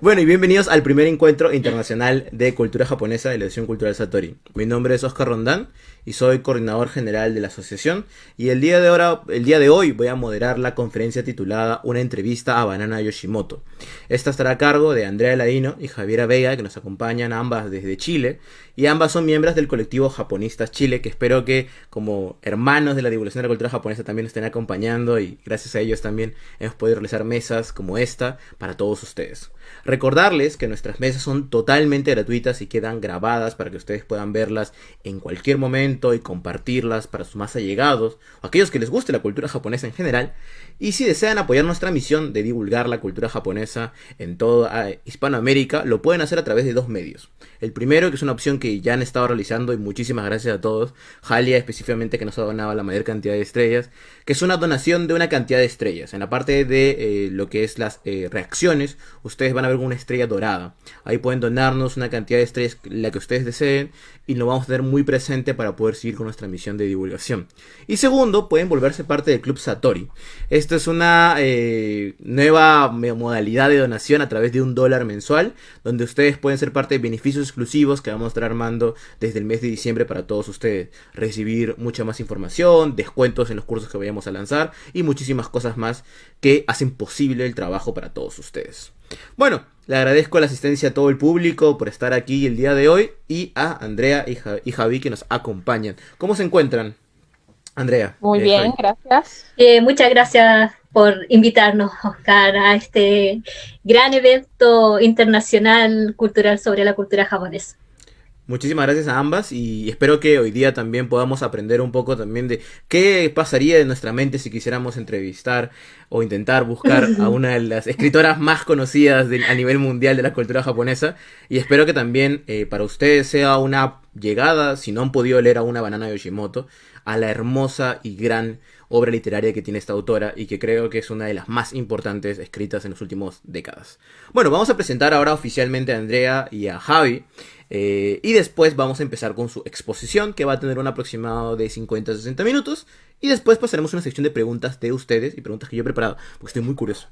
Bueno, y bienvenidos al primer encuentro internacional de cultura japonesa de la Asociación Cultural Satori. Mi nombre es Oscar Rondán y soy coordinador general de la asociación. Y el día de hoy voy a moderar la conferencia titulada Una entrevista a Banana Yoshimoto. Esta estará a cargo de Andrea Ladino y Javiera Vega, que nos acompañan ambas desde Chile. Y ambas son miembros del colectivo Japonistas Chile, que espero que como hermanos de la divulgación de la cultura japonesa también nos estén acompañando. Y gracias a ellos también hemos podido realizar mesas como esta para todos ustedes. Recordarles que nuestras mesas son totalmente gratuitas y quedan grabadas para que ustedes puedan verlas en cualquier momento y compartirlas para sus más allegados o aquellos que les guste la cultura japonesa en general. Y si desean apoyar nuestra misión de divulgar la cultura japonesa en toda Hispanoamérica, lo pueden hacer a través de dos medios. El primero, que es una opción que ya han estado realizando, y muchísimas gracias a todos, Jalia específicamente, que nos ha donado la mayor cantidad de estrellas, que es una donación de una cantidad de estrellas. En la parte de lo que es las reacciones, ustedes van a ver una estrella dorada. Ahí pueden donarnos una cantidad de estrellas, la que ustedes deseen, y lo vamos a tener muy presente para poder seguir con nuestra misión de divulgación. Y segundo, pueden volverse parte del Club Satori. Esto es una nueva modalidad de donación a través de $1 mensual, donde ustedes pueden ser parte de beneficios exclusivos que vamos a estar armando desde el mes de diciembre para todos ustedes. Recibir mucha más información, descuentos en los cursos que vayamos a lanzar y muchísimas cosas más que hacen posible el trabajo para todos ustedes. Bueno, le agradezco la asistencia a todo el público por estar aquí el día de hoy y a Andrea y Javi que nos acompañan. ¿Cómo se encuentran, Andrea? Muy bien, Javi. gracias. Muchas gracias por invitarnos, Oscar, a este gran evento internacional cultural sobre la cultura japonesa. Muchísimas gracias a ambas y espero que hoy día también podamos aprender un poco también de qué pasaría en nuestra mente si quisiéramos entrevistar o intentar buscar a una de las escritoras más conocidas a nivel mundial de la cultura japonesa, y espero que también para ustedes sea una llegada, si no han podido leer a una Banana Yoshimoto, a la hermosa y gran obra literaria que tiene esta autora y que creo que es una de las más importantes escritas en las últimas décadas. Bueno, vamos a presentar ahora oficialmente a Andrea y a Javi. Y después vamos a empezar con su exposición, que va a tener un aproximado de 50 a 60 minutos. Y después pasaremos a una sección de preguntas de ustedes y preguntas que yo he preparado, porque estoy muy curioso.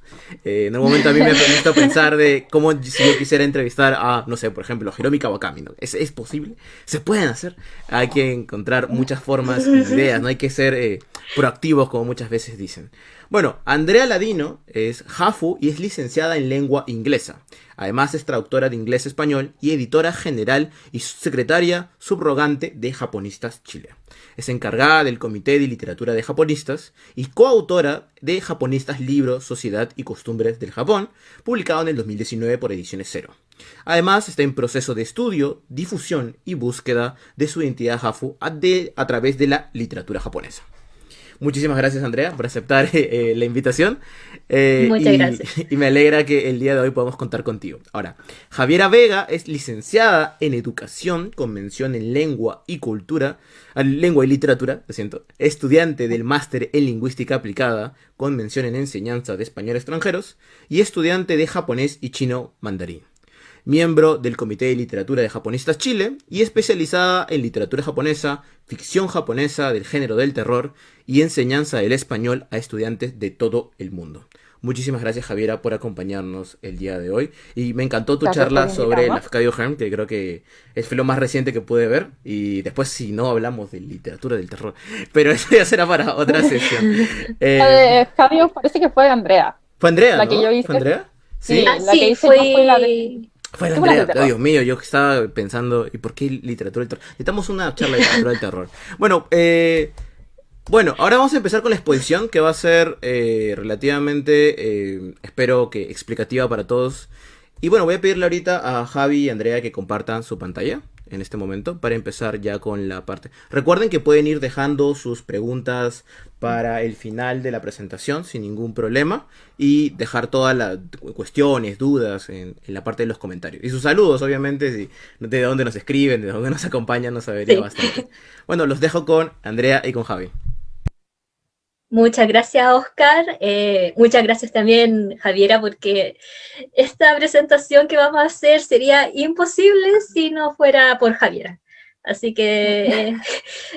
En algún momento a mí me ha permitido pensar de cómo si yo quisiera entrevistar a, no sé, por ejemplo, a Hiromi Kawakami, ¿no? ¿Es posible? ¿Se pueden hacer? Hay que encontrar muchas formas y ideas, no hay que ser proactivos como muchas veces dicen. Bueno, Andrea Ladino es Jafu y es licenciada en lengua inglesa. Además es traductora de inglés-español y editora general y secretaria subrogante de Japonistas Chile. Es encargada del Comité de Literatura de Japonistas y coautora de Japonistas Libro, Sociedad y Costumbres del Japón, publicado en el 2019 por Ediciones Cero. Además está en proceso de estudio, difusión y búsqueda de su identidad Jafu a través de la literatura japonesa. Muchísimas gracias, Andrea, por aceptar la invitación. eh, Muchas y, gracias. y me alegra que el día de hoy podamos contar contigo. Ahora, Javiera Vega es licenciada en Educación con mención en Lengua y Cultura, Lengua y Literatura, lo siento, estudiante del Máster en Lingüística Aplicada con mención en Enseñanza de Español a Extranjeros y estudiante de Japonés y Chino Mandarín, miembro del Comité de Literatura de Japonistas Chile y especializada en literatura japonesa, ficción japonesa del género del terror y enseñanza del español a estudiantes de todo el mundo. Muchísimas gracias, Javiera, por acompañarnos el día de hoy. Y me encantó tu Gracias por charla sobre invitarnos. Lafcadio Hearn, que creo que fue lo más reciente que pude ver. Y después, si no, hablamos de literatura del terror. Pero eso ya será para otra sesión. Eh, Javier, parece que fue Andrea. Fue Andrea, La que yo ¿no? ¿Fue hice, Andrea? sí, ¿Sí? Ah, la que sí, hice yo fue la de fue. Fue películas de Andrea, oh, terror. Dios mío, yo estaba pensando, ¿y por qué literatura del terror? Necesitamos una charla de literatura del terror. Bueno, ahora vamos a empezar con la exposición que va a ser relativamente, espero que explicativa para todos. Y bueno, voy a pedirle ahorita a Javi y Andrea que compartan su pantalla en este momento para empezar ya con la parte. Recuerden que pueden ir dejando sus preguntas para el final de la presentación sin ningún problema y dejar todas las cuestiones, dudas en la parte de los comentarios. Y sus saludos, obviamente, si, de dónde nos escriben, de dónde nos acompañan, nos sabería Sí. bastante. Bueno, los dejo con Andrea y con Javi. Muchas gracias, Oscar. Muchas gracias también, Javiera, porque esta presentación que vamos a hacer sería imposible si no fuera por Javiera. Así que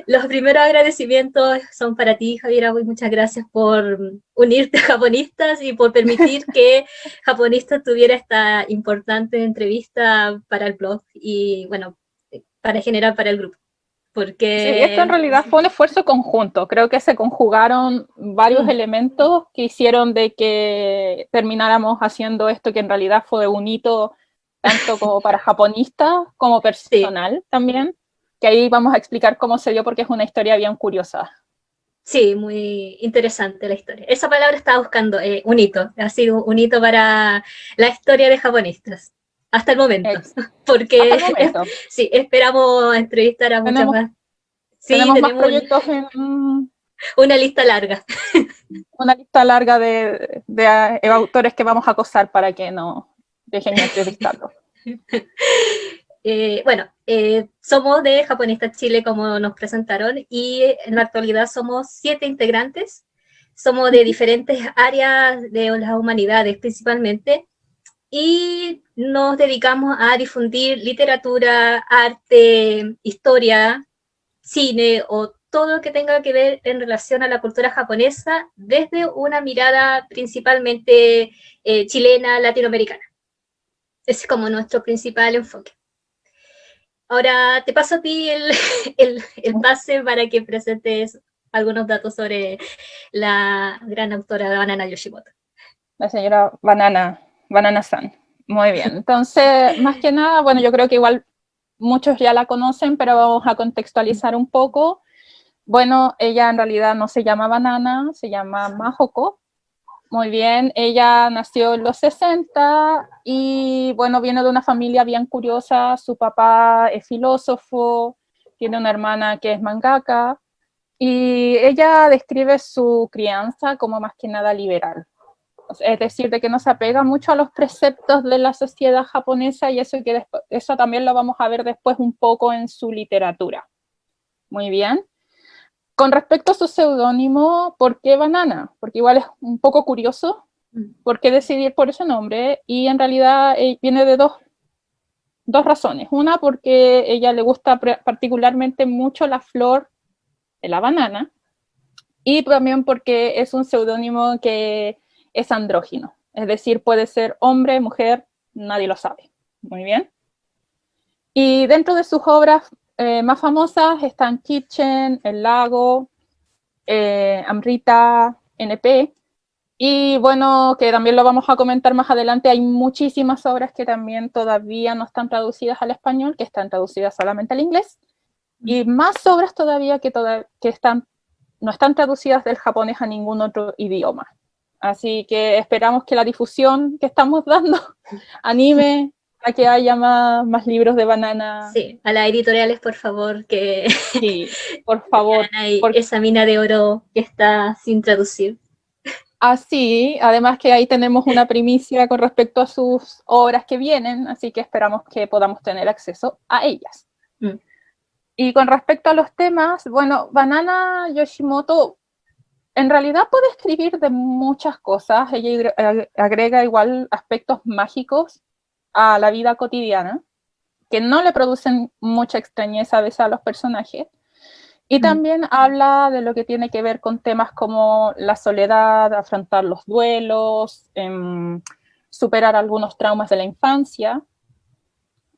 los primeros agradecimientos son para ti, Javiera. Muchas gracias por unirte a Japonistas y por permitir que Japonistas tuviera esta importante entrevista para el blog y, bueno, para generar para el grupo. Sí, esto en Porque realidad fue un esfuerzo conjunto. Creo que se conjugaron varios elementos que hicieron de que termináramos haciendo esto, que en realidad fue un hito tanto como para japonistas como personal también, que ahí vamos a explicar cómo se dio porque es una historia bien curiosa. sí, muy interesante la historia. Esa palabra estaba buscando, un hito. Ha sido un hito para la historia de Japonistas. Hasta el momento. Hasta Porque el momento. sí, esperamos entrevistar a muchas más. Sí, tenemos más tenemos proyectos en una lista larga. una lista larga de autores que vamos a acosar para que no dejen de entrevistarlos. Bueno, somos de Japonistas Chile, como nos presentaron, y en la actualidad somos 7 integrantes. Somos de diferentes áreas de las humanidades principalmente, y nos dedicamos a difundir literatura, arte, historia, cine o todo lo que tenga que ver en relación a la cultura japonesa desde una mirada principalmente chilena, latinoamericana. Ese es como nuestro principal enfoque. Ahora te paso a ti el pase para que presentes algunos datos sobre la gran autora Banana Yoshimoto. La señora Banana-san. Muy bien. Entonces, más que nada, bueno, yo creo que igual muchos ya la conocen, pero vamos a contextualizar un poco. Bueno, ella en realidad no se llama Banana, se llama Mahoko. Muy bien, ella nació en los 60 y bueno, viene de una familia bien curiosa. Su papá es filósofo, tiene una hermana que es mangaka y ella describe su crianza como más que nada liberal. Es decir, de que no se apega mucho a los preceptos de la sociedad japonesa y eso también lo vamos a ver después un poco en su literatura. Muy bien. Con respecto a su seudónimo, ¿por qué Banana? Porque igual es un poco curioso por qué decidir por ese nombre y en realidad viene de dos razones. Una, porque a ella le gusta particularmente mucho la flor de la banana y también porque es un seudónimo que es andrógino. Es decir, puede ser hombre, mujer, nadie lo sabe. Muy bien. Y dentro de sus obras más famosas están Kitchen, El Lago, Amrita, NP, y bueno, que también lo vamos a comentar más adelante, hay muchísimas obras que también todavía no están traducidas al español, que están traducidas solamente al inglés, y más obras todavía que no están traducidas del japonés a ningún otro idioma. Así que esperamos que la difusión que estamos dando anime a que haya más libros de Banana. Sí, a las editoriales, por favor, que sí, por favor. esa mina de oro que está sin traducir. Así, además que ahí tenemos una primicia con respecto a sus obras que vienen, así que esperamos que podamos tener acceso a ellas. Y con respecto a los temas, bueno, Banana Yoshimoto en realidad puede escribir de muchas cosas, ella agrega igual aspectos mágicos a la vida cotidiana, que no le producen mucha extrañeza a veces a los personajes. Y también habla de lo que tiene que ver con temas como la soledad, afrontar los duelos, superar algunos traumas de la infancia,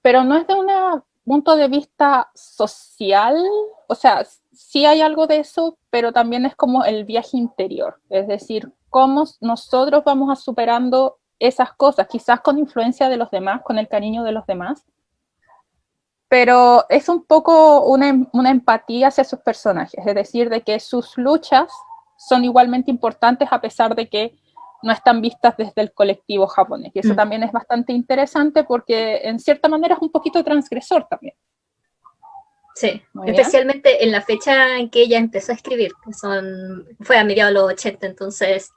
pero no es de un punto de vista social, o sea, sí hay algo de eso, pero también es como el viaje interior, es decir, cómo nosotros vamos a superando esas cosas, quizás con influencia de los demás, con el cariño de los demás, pero es un poco una empatía hacia sus personajes, es decir, de que sus luchas son igualmente importantes a pesar de que no están vistas desde el colectivo japonés. Y eso también es bastante interesante porque en cierta manera es un poquito transgresor también. Sí, especialmente en la fecha en que ella empezó a escribir, que fue a mediados de los 80, entonces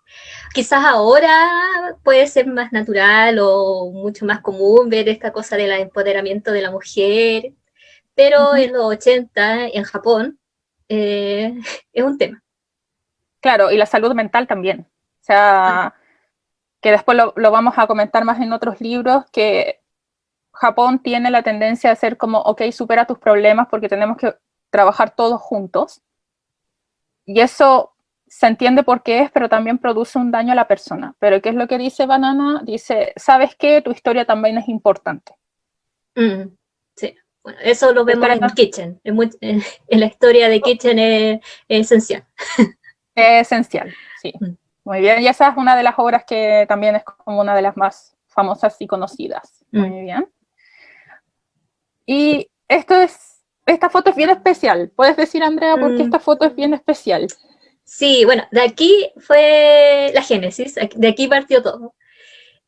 quizás ahora puede ser más natural o mucho más común ver esta cosa del empoderamiento de la mujer, pero en los 80 en Japón es un tema. Claro, y la salud mental también. O sea, que después lo vamos a comentar más en otros libros, que Japón tiene la tendencia a ser como, ok, supera tus problemas porque tenemos que trabajar todos juntos. Y eso se entiende por qué es, pero también produce un daño a la persona. Pero ¿qué es lo que dice Banana? Dice, ¿sabes qué? Tu historia también es importante. Sí, bueno, eso lo vemos en Kitchen. En la historia de Kitchen es esencial. Es esencial, sí. Muy bien, y esa es una de las obras que también es como una de las más famosas y conocidas. Muy bien. Y esta foto es bien especial. ¿Puedes decir, Andrea, por qué esta foto es bien especial? Sí, bueno, de aquí fue la génesis, de aquí partió todo.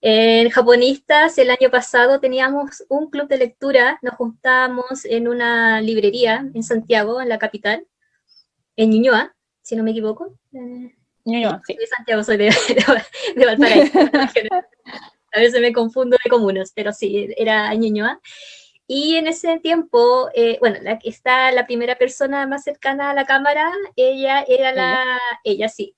En Japonistas, el año pasado teníamos un club de lectura, nos juntábamos en una librería en Santiago, en la capital, en Ñuñoa, si no me equivoco. Ñuñoa, sí. Soy de Santiago, soy de Valparaíso. A veces me confundo de comunas, pero sí, era Ñuñoa. Y en ese tiempo, bueno, está la primera persona más cercana a la cámara, ella era ella sí,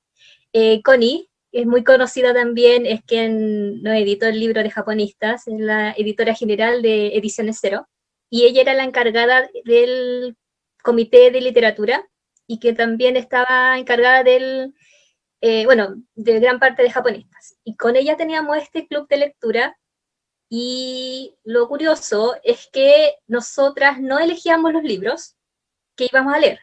Connie, es muy conocida también, es quien nos editó el libro de Japonistas, es la editora general de Ediciones Cero, y ella era la encargada del comité de literatura, y que también estaba encargada bueno, de gran parte de Japonistas. Y con ella teníamos este club de lectura, y lo curioso es que nosotras no elegíamos los libros que íbamos a leer.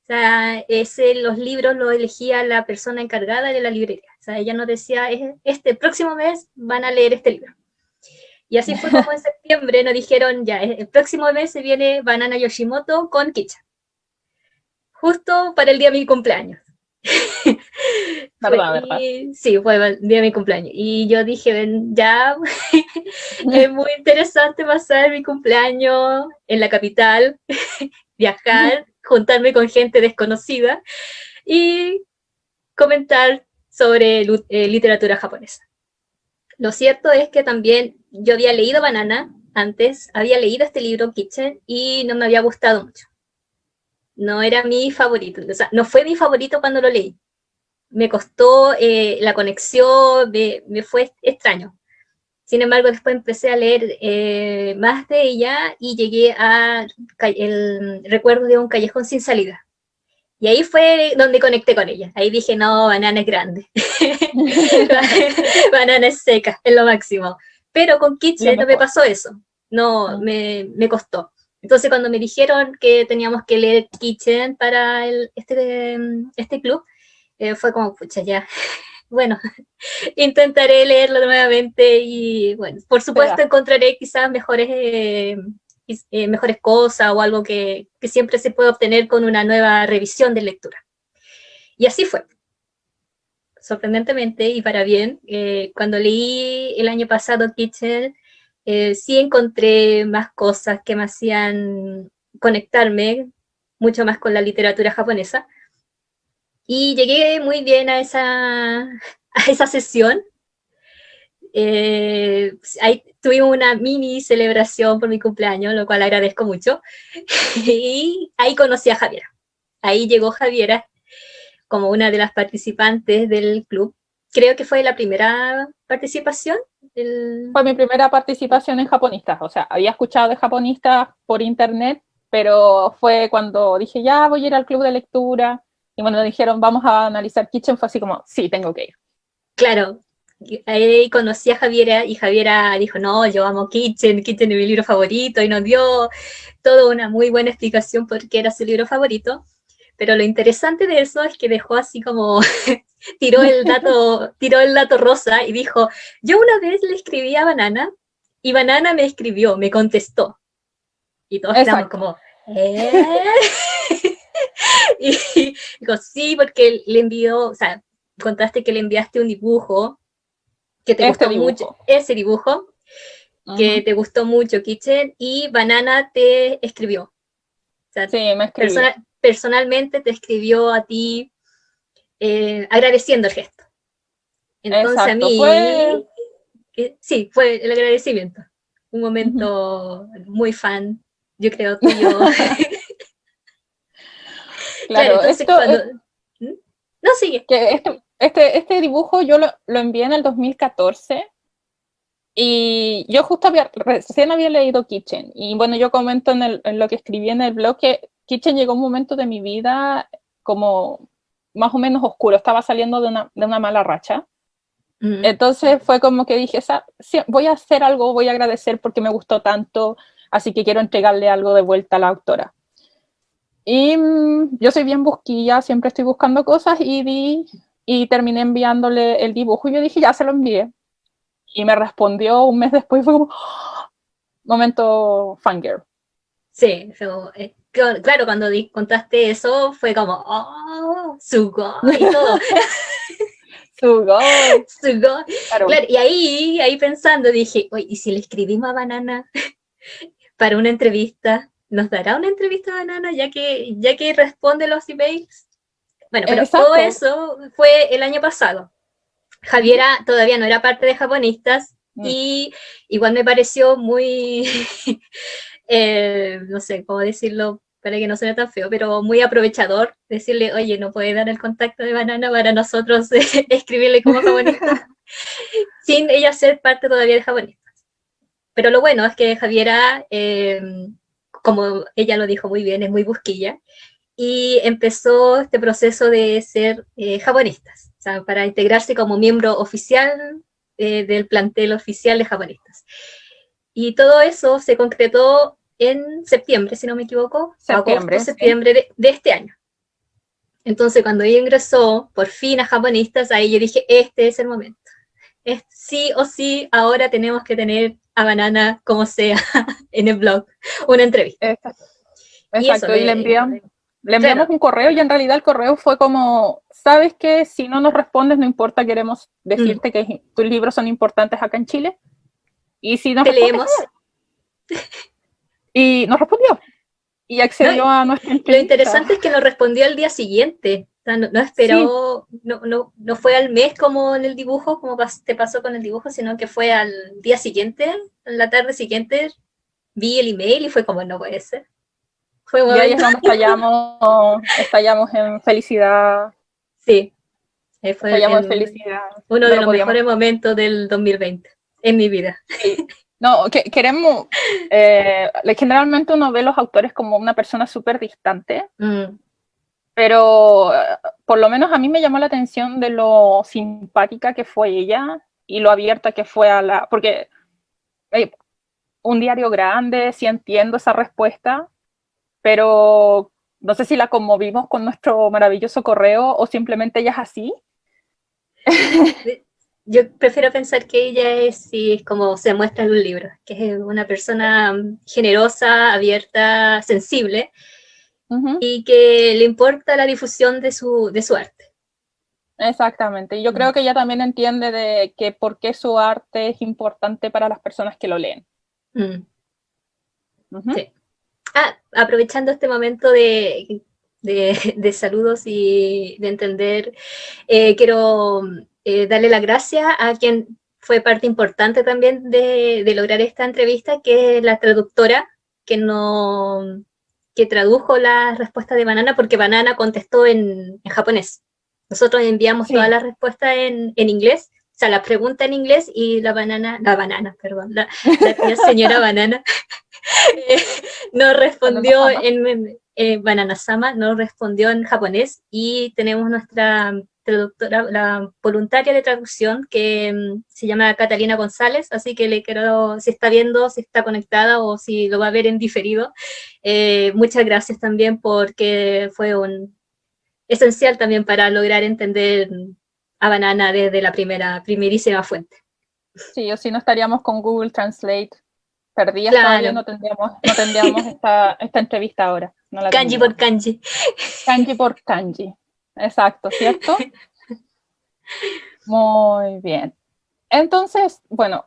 O sea, los libros los elegía la persona encargada de la librería. O sea, ella nos decía, este próximo mes van a leer este libro. Y así fue como en septiembre nos dijeron, ya, el próximo mes se viene Banana Yoshimoto con Kicha. Justo para el día de mi cumpleaños. ¿Verdad? Sí, fue el día de mi cumpleaños. Y yo dije, ya, es muy interesante pasar mi cumpleaños en la capital, viajar, juntarme con gente desconocida y comentar sobre literatura japonesa. Lo cierto es que también yo había leído Banana antes, había leído este libro, Kitchen, y no me había gustado mucho. No era mi favorito, o sea, no fue mi favorito cuando lo leí. Me costó la conexión, me fue extraño. Sin embargo, después empecé a leer más de ella y llegué a el recuerdo de un callejón sin salida. Y ahí fue donde conecté con ella. Ahí dije, no, Banana es grande. Banana es seca, es lo máximo. Pero con Kitchen no me pasó eso. No, me costó. Entonces, cuando me dijeron que teníamos que leer Kitchen para este club, fue como, pucha, ya. Bueno, intentaré leerlo nuevamente y, bueno, por supuesto encontraré quizás mejores cosas o algo que siempre se puede obtener con una nueva revisión de lectura. Y así fue. Sorprendentemente y para bien, cuando leí el año pasado Kitchen, sí encontré más cosas que me hacían conectarme mucho más con la literatura japonesa. Y llegué muy bien a esa sesión. Ahí tuvimos una mini celebración por mi cumpleaños, lo cual agradezco mucho. Y ahí conocí a Javiera. Ahí llegó Javiera como una de las participantes del club. Creo que fue la primera participación. Fue mi primera participación en Japonistas. O sea, había escuchado de Japonistas por internet, pero fue cuando dije, ya voy a ir al club de lectura. Y bueno, me dijeron, vamos a analizar Kitchen. Fue así como, sí, tengo que ir. Claro, ahí conocí a Javiera y Javiera dijo, no, yo amo Kitchen, Kitchen es mi libro favorito, y nos dio toda una muy buena explicación por qué era su libro favorito. Pero lo interesante de eso es que dejó así como, tiró el dato rosa y dijo, yo una vez le escribí a Banana y Banana me escribió, me contestó. Y todos estamos como, Y dijo, sí, porque le envió, o sea, contaste que le enviaste un dibujo que te gustó mucho, ese dibujo, que te gustó mucho, Kitchen, y Banana te escribió. O sea, sí, me escribió. Personalmente te escribió a ti agradeciendo el gesto. Entonces a mí, sí, fue el agradecimiento. Un momento muy fan, yo creo, tuyo. Claro, entonces cuando... No, sigue. Que este dibujo yo lo envié en el 2014 Y yo justo recién había leído Kitchen, y bueno, yo comento en lo que escribí en el blog que Kitchen llegó un momento de mi vida como más o menos oscuro, estaba saliendo de una mala racha. Entonces fue como que dije, sí, voy a hacer algo, voy a agradecer porque me gustó tanto, así que quiero entregarle algo de vuelta a la autora. Y yo soy bien busquilla, siempre estoy buscando cosas y terminé enviándole el dibujo y yo dije, ya se lo envié. Y me respondió un mes después y fue como, ¡oh! Momento fangirl. Sí, claro, cuando contaste eso fue como, oh, Sugoi y todo. Sugoi. Sugoi. Claro. Claro, y ahí pensando dije, oye, ¿y si le escribimos a Banana para una entrevista? ¿Nos dará una entrevista a Banana ya que responde los emails? Bueno, pero todo Exacto. eso fue el año pasado. Javiera todavía no era parte de Japonistas y igual me pareció muy, no sé cómo decirlo para que no suene tan feo, pero muy aprovechador decirle, oye, no puede dar el contacto de Banana para nosotros escribirle como japonista sin ella ser parte todavía de Japonistas. Pero lo bueno es que Javiera, como ella lo dijo muy bien, es muy busquilla y empezó este proceso de ser japonistas, o sea, para integrarse como miembro oficial del plantel oficial de japonistas. Y todo eso se concretó en septiembre, si no me equivoco, Septiembre, agosto-septiembre de este año. Entonces, cuando ella ingresó por fin a japonistas, ahí yo dije, este es el momento. Sí o sí, ahora tenemos que tener a Banana, como sea, en el blog, una entrevista. exacto. Y eso, Y le enviamos claro, un correo y en realidad el correo fue como, ¿sabes qué? Si no nos respondes, no importa, queremos decirte que tus libros son importantes acá en Chile. Y si nos te respondes, leemos. y nos respondió. Y No, accedió a nuestra lo entrevista. interesante es que nos respondió al día siguiente. O sea, no Sí, esperó, no fue al mes como en el dibujo, como te pasó con el dibujo, sino que fue al día siguiente, en la tarde siguiente, vi el email y fue como, no puede ser. Fue un y ahí es momento. donde estallamos en felicidad. Sí, fue Estallamos en felicidad. uno No de lo los podíamos. mejores momentos del 2020 en mi vida. Sí. No, queremos. Generalmente uno ve los autores como una persona súper distante, pero por lo menos a mí me llamó la atención de lo simpática que fue ella y lo abierta que fue a la. Porque eh, un diario grande, sí entiendo esa respuesta, pero no sé si la conmovimos con nuestro maravilloso correo o simplemente ella es así. Yo prefiero pensar que ella sí, es como se muestra en un libro, que es una persona generosa, abierta, sensible, Uh-huh. y que le importa la difusión de su arte. Exactamente. Y yo creo que ella también entiende de que por qué su arte es importante para las personas que lo leen. Uh-huh. Sí. Aprovechando este momento de saludos y de entender, quiero darle las gracias a quien fue parte importante también de lograr esta entrevista, que es la traductora que no que tradujo la respuesta de Banana, porque Banana contestó en japonés. Nosotros enviamos Sí. todas las respuestas en inglés, o sea, la pregunta en inglés y la banana, perdón, la señora Banana nos respondió Banana Sama, nos respondió en japonés y tenemos nuestra traductora, la voluntaria de traducción que se llama Catalina González, así que le quiero, si está viendo, si está conectada o si lo va a ver en diferido, muchas gracias también porque fue esencial también para lograr entender a Banana desde la primerísima fuente. Sí, o si no estaríamos con Google Translate perdidas todavía, Claro. no tendríamos esta entrevista ahora. No la Kanji por tendríamos. kanji. Kanji por kanji. Exacto, ¿cierto? Muy bien. Entonces, bueno,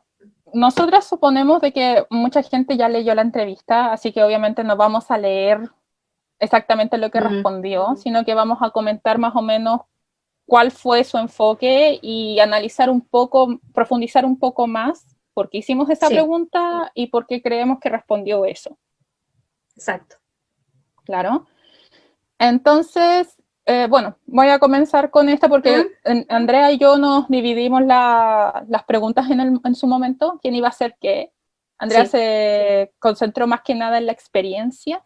nosotras suponemos de que mucha gente ya leyó la entrevista, así que obviamente no vamos a leer exactamente lo que respondió, sino que vamos a comentar más o menos cuál fue su enfoque y analizar un poco, profundizar un poco más por qué hicimos esa pregunta y por qué creemos que respondió eso. Exacto. Claro. Entonces, bueno, voy a comenzar con esta porque Andrea y yo nos dividimos las preguntas en su momento. ¿Quién iba a ser qué? Andrea Sí. se concentró más que nada en la experiencia,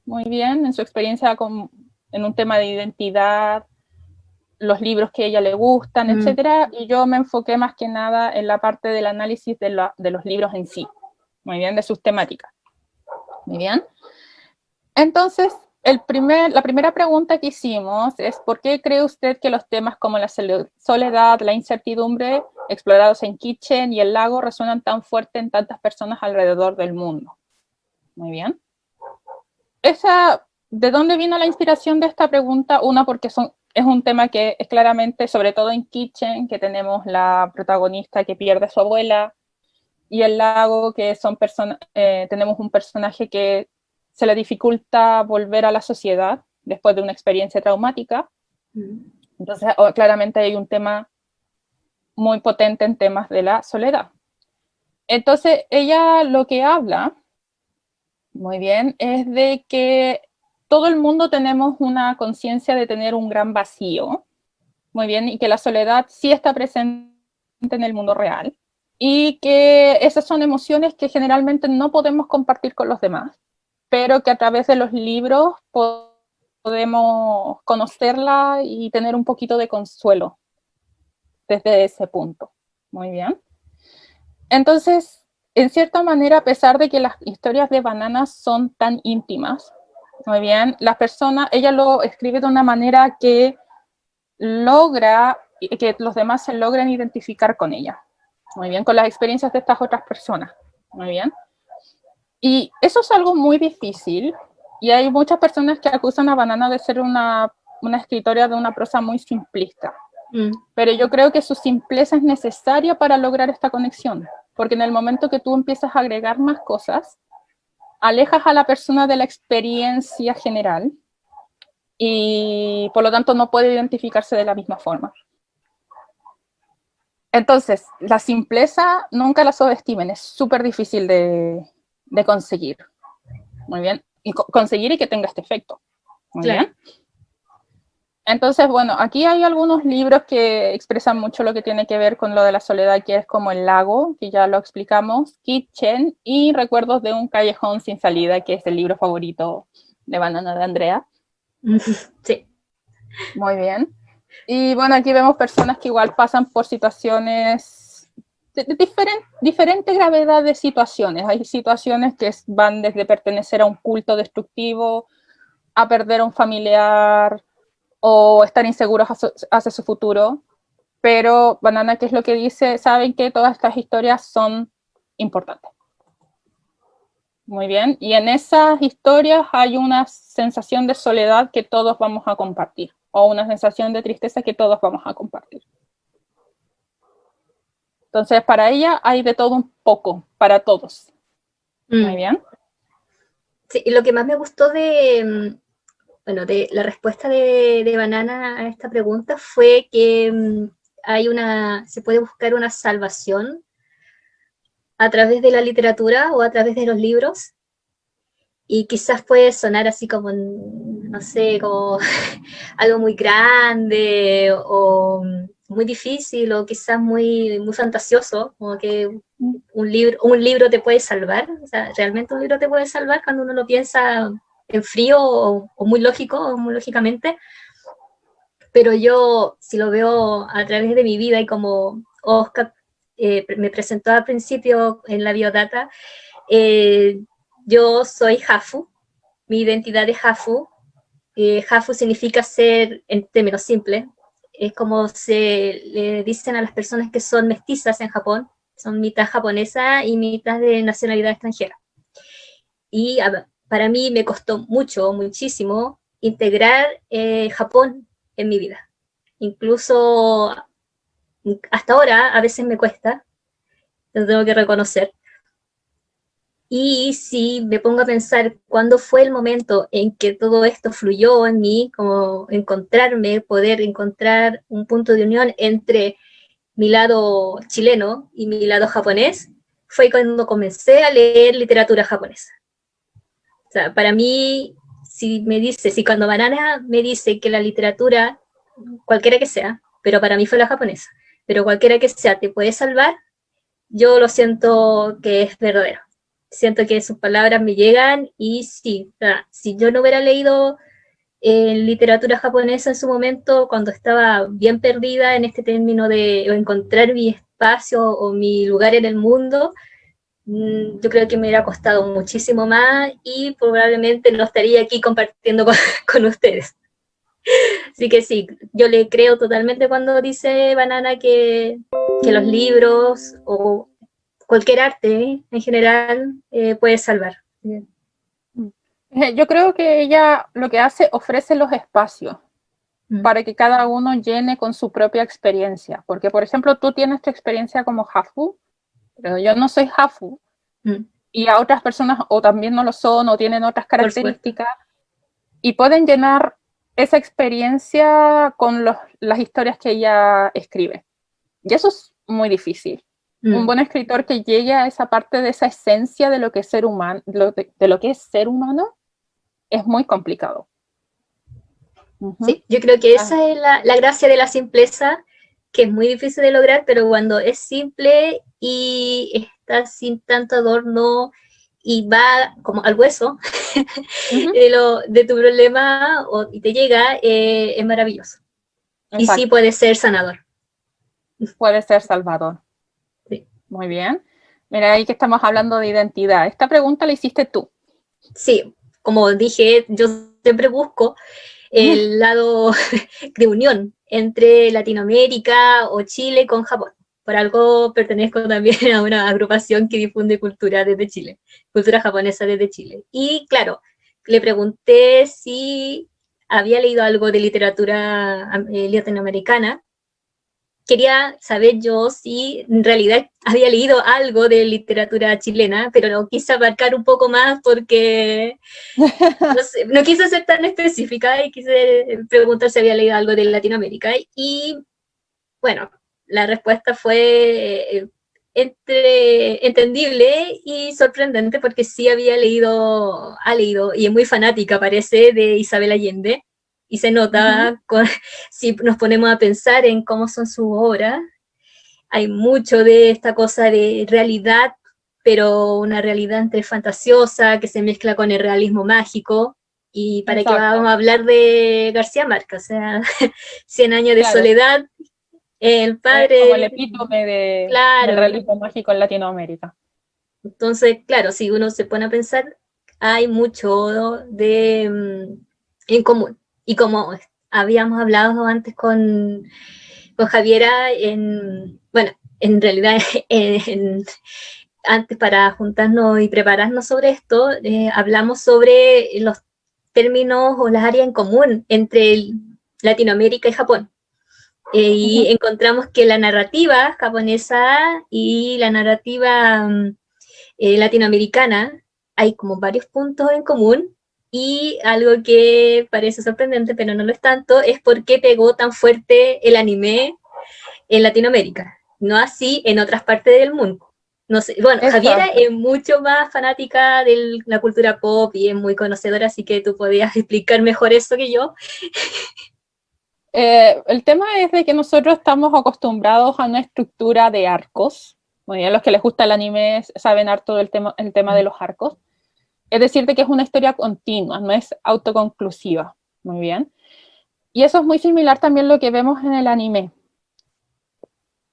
muy bien, en su experiencia en un tema de identidad, los libros que a ella le gustan, etcétera, y yo me enfoqué más que nada en la parte del análisis de los libros en sí, muy bien, de sus temáticas. Muy bien. Entonces, la primera pregunta que hicimos es, ¿por qué cree usted que los temas como la soledad, la incertidumbre, explorados en Kitchen y el lago, resuenan tan fuerte en tantas personas alrededor del mundo? Muy bien. ¿De dónde vino la inspiración de esta pregunta? Una, porque es un tema que es claramente, sobre todo en Kitchen, que tenemos la protagonista que pierde a su abuela, y el lago, que tenemos un personaje que se le dificulta volver a la sociedad después de una experiencia traumática. Entonces, claramente hay un tema muy potente en temas de la soledad. Entonces, ella lo que habla, muy bien, es de que todo el mundo tenemos una conciencia de tener un gran vacío, muy bien, y que la soledad sí está presente en el mundo real, y que esas son emociones que generalmente no podemos compartir con los demás, pero que a través de los libros podemos conocerla y tener un poquito de consuelo desde ese punto. Muy bien. Entonces, en cierta manera, a pesar de que las historias de Banana son tan íntimas, muy bien, ella lo escribe de una manera que logra que los demás se logren identificar con ella. Muy bien, con las experiencias de estas otras personas. Muy bien. Y eso es algo muy difícil. Y hay muchas personas que acusan a Banana de ser una escritora de una prosa muy simplista. Pero yo creo que su simpleza es necesaria para lograr esta conexión. Porque en el momento que tú empiezas a agregar más cosas, alejas a la persona de la experiencia general y por lo tanto no puede identificarse de la misma forma. Entonces, la simpleza nunca la subestimen, es súper difícil de conseguir. Muy bien. Y conseguir y que tenga este efecto. Muy bien. Entonces, bueno, aquí hay algunos libros que expresan mucho lo que tiene que ver con lo de la soledad, que es como El lago, que ya lo explicamos, Kitchen, y Recuerdos de un callejón sin salida, que es el libro favorito de Banana de Andrea. Sí. Muy bien. Y bueno, aquí vemos personas que igual pasan por situaciones de diferente gravedad de situaciones. Hay situaciones que van desde pertenecer a un culto destructivo a perder a un familiar o estar inseguros hacia su futuro. Pero Banana, ¿qué es lo que dice? Saben que todas estas historias son importantes. Muy bien. Y en esas historias hay una sensación de soledad que todos vamos a compartir, o una sensación de tristeza que todos vamos a compartir. Entonces, para ella hay de todo un poco, para todos. Muy bien. Sí, y lo que más me gustó de la respuesta de Banana a esta pregunta fue que se puede buscar una salvación a través de la literatura o a través de los libros, y quizás puede sonar así como, no sé, como algo muy grande o muy difícil o quizás muy, muy fantasioso, como que un libro te puede salvar. O sea, realmente un libro te puede salvar cuando uno lo piensa en frío o muy lógico o muy lógicamente. Pero yo, si lo veo a través de mi vida, y como Oscar me presentó al principio en la biodata, yo soy Hafu, mi identidad es Hafu. Hafu significa ser, en términos simples, es como se le dicen a las personas que son mestizas en Japón, son mitad japonesa y mitad de nacionalidad extranjera. Y para mí me costó muchísimo integrar Japón en mi vida. Incluso hasta ahora a veces me cuesta, lo tengo que reconocer. Y si me pongo a pensar cuándo fue el momento en que todo esto fluyó en mí, como poder encontrar un punto de unión entre mi lado chileno y mi lado japonés, fue cuando comencé a leer literatura japonesa. O sea, para mí si cuando Banana me dice que la literatura, cualquiera que sea, pero para mí fue la japonesa, pero cualquiera que sea, te puede salvar, yo lo siento que es verdadero. Siento que sus palabras me llegan y sí, si yo no hubiera leído literatura japonesa en su momento, cuando estaba bien perdida en este término de encontrar mi espacio o mi lugar en el mundo, yo creo que me hubiera costado muchísimo más y probablemente no estaría aquí compartiendo con ustedes. Así que sí, yo le creo totalmente cuando dice Banana que los libros o cualquier arte en general puede salvar. Yo creo que ella lo que hace, ofrece los espacios para que cada uno llene con su propia experiencia. Porque, por ejemplo, tú tienes tu experiencia como Hafu, pero yo no soy Hafu. Y a otras personas o también no lo son o tienen otras características y pueden llenar esa experiencia con las historias que ella escribe. Y eso es muy difícil. Un buen escritor que llegue a esa parte de esa esencia de lo que es ser humano, de lo que es ser humano, es muy complicado. Sí, yo creo que esa es la gracia de la simpleza, que es muy difícil de lograr, pero cuando es simple y está sin tanto adorno y va como al hueso de tu problema y te llega, es maravilloso. Exacto. Y sí puede ser sanador. Puede ser salvador. Sí. Muy bien. Mira, ahí que estamos hablando de identidad. Esta pregunta la hiciste tú. Sí, como dije, yo siempre busco el lado de unión entre Latinoamérica o Chile con Japón. Por algo pertenezco también a una agrupación que difunde cultura desde Chile, cultura japonesa desde Chile. Y claro, le pregunté si había leído algo de literatura latinoamericana. Quería saber yo si en realidad había leído algo de literatura chilena, pero no quise abarcar un poco más porque no quise ser tan específica y quise preguntar si había leído algo de Latinoamérica. Y bueno, la respuesta fue entendible y sorprendente porque sí ha leído y es muy fanática, parece, de Isabel Allende. Y se nota, si nos ponemos a pensar en cómo son sus obras, hay mucho de esta cosa de realidad, pero una realidad entre fantasiosa, que se mezcla con el realismo mágico. Y para qué vamos a hablar de García Márquez, o sea, 100 años de soledad, el padre... como el epítome del realismo mágico en Latinoamérica. Entonces, claro, si uno se pone a pensar, hay mucho en común. Y como habíamos hablado antes con Javiera, en realidad, antes para juntarnos y prepararnos sobre esto, hablamos sobre los términos o las áreas en común entre Latinoamérica y Japón. Y encontramos que la narrativa japonesa y la narrativa latinoamericana hay como varios puntos en común, y algo que parece sorprendente, pero no lo es tanto, es por qué pegó tan fuerte el anime en Latinoamérica, no así en otras partes del mundo. No sé, bueno, exacto. Javiera es mucho más fanática de la cultura pop y es muy conocedora, así que tú podías explicar mejor eso que yo. El tema es de que nosotros estamos acostumbrados a una estructura de arcos. Muy bien, los que les gusta el anime saben harto del el tema de los arcos. Es decir, de que es una historia continua, no es autoconclusiva. Muy bien. Y eso es muy similar también a lo que vemos en el anime.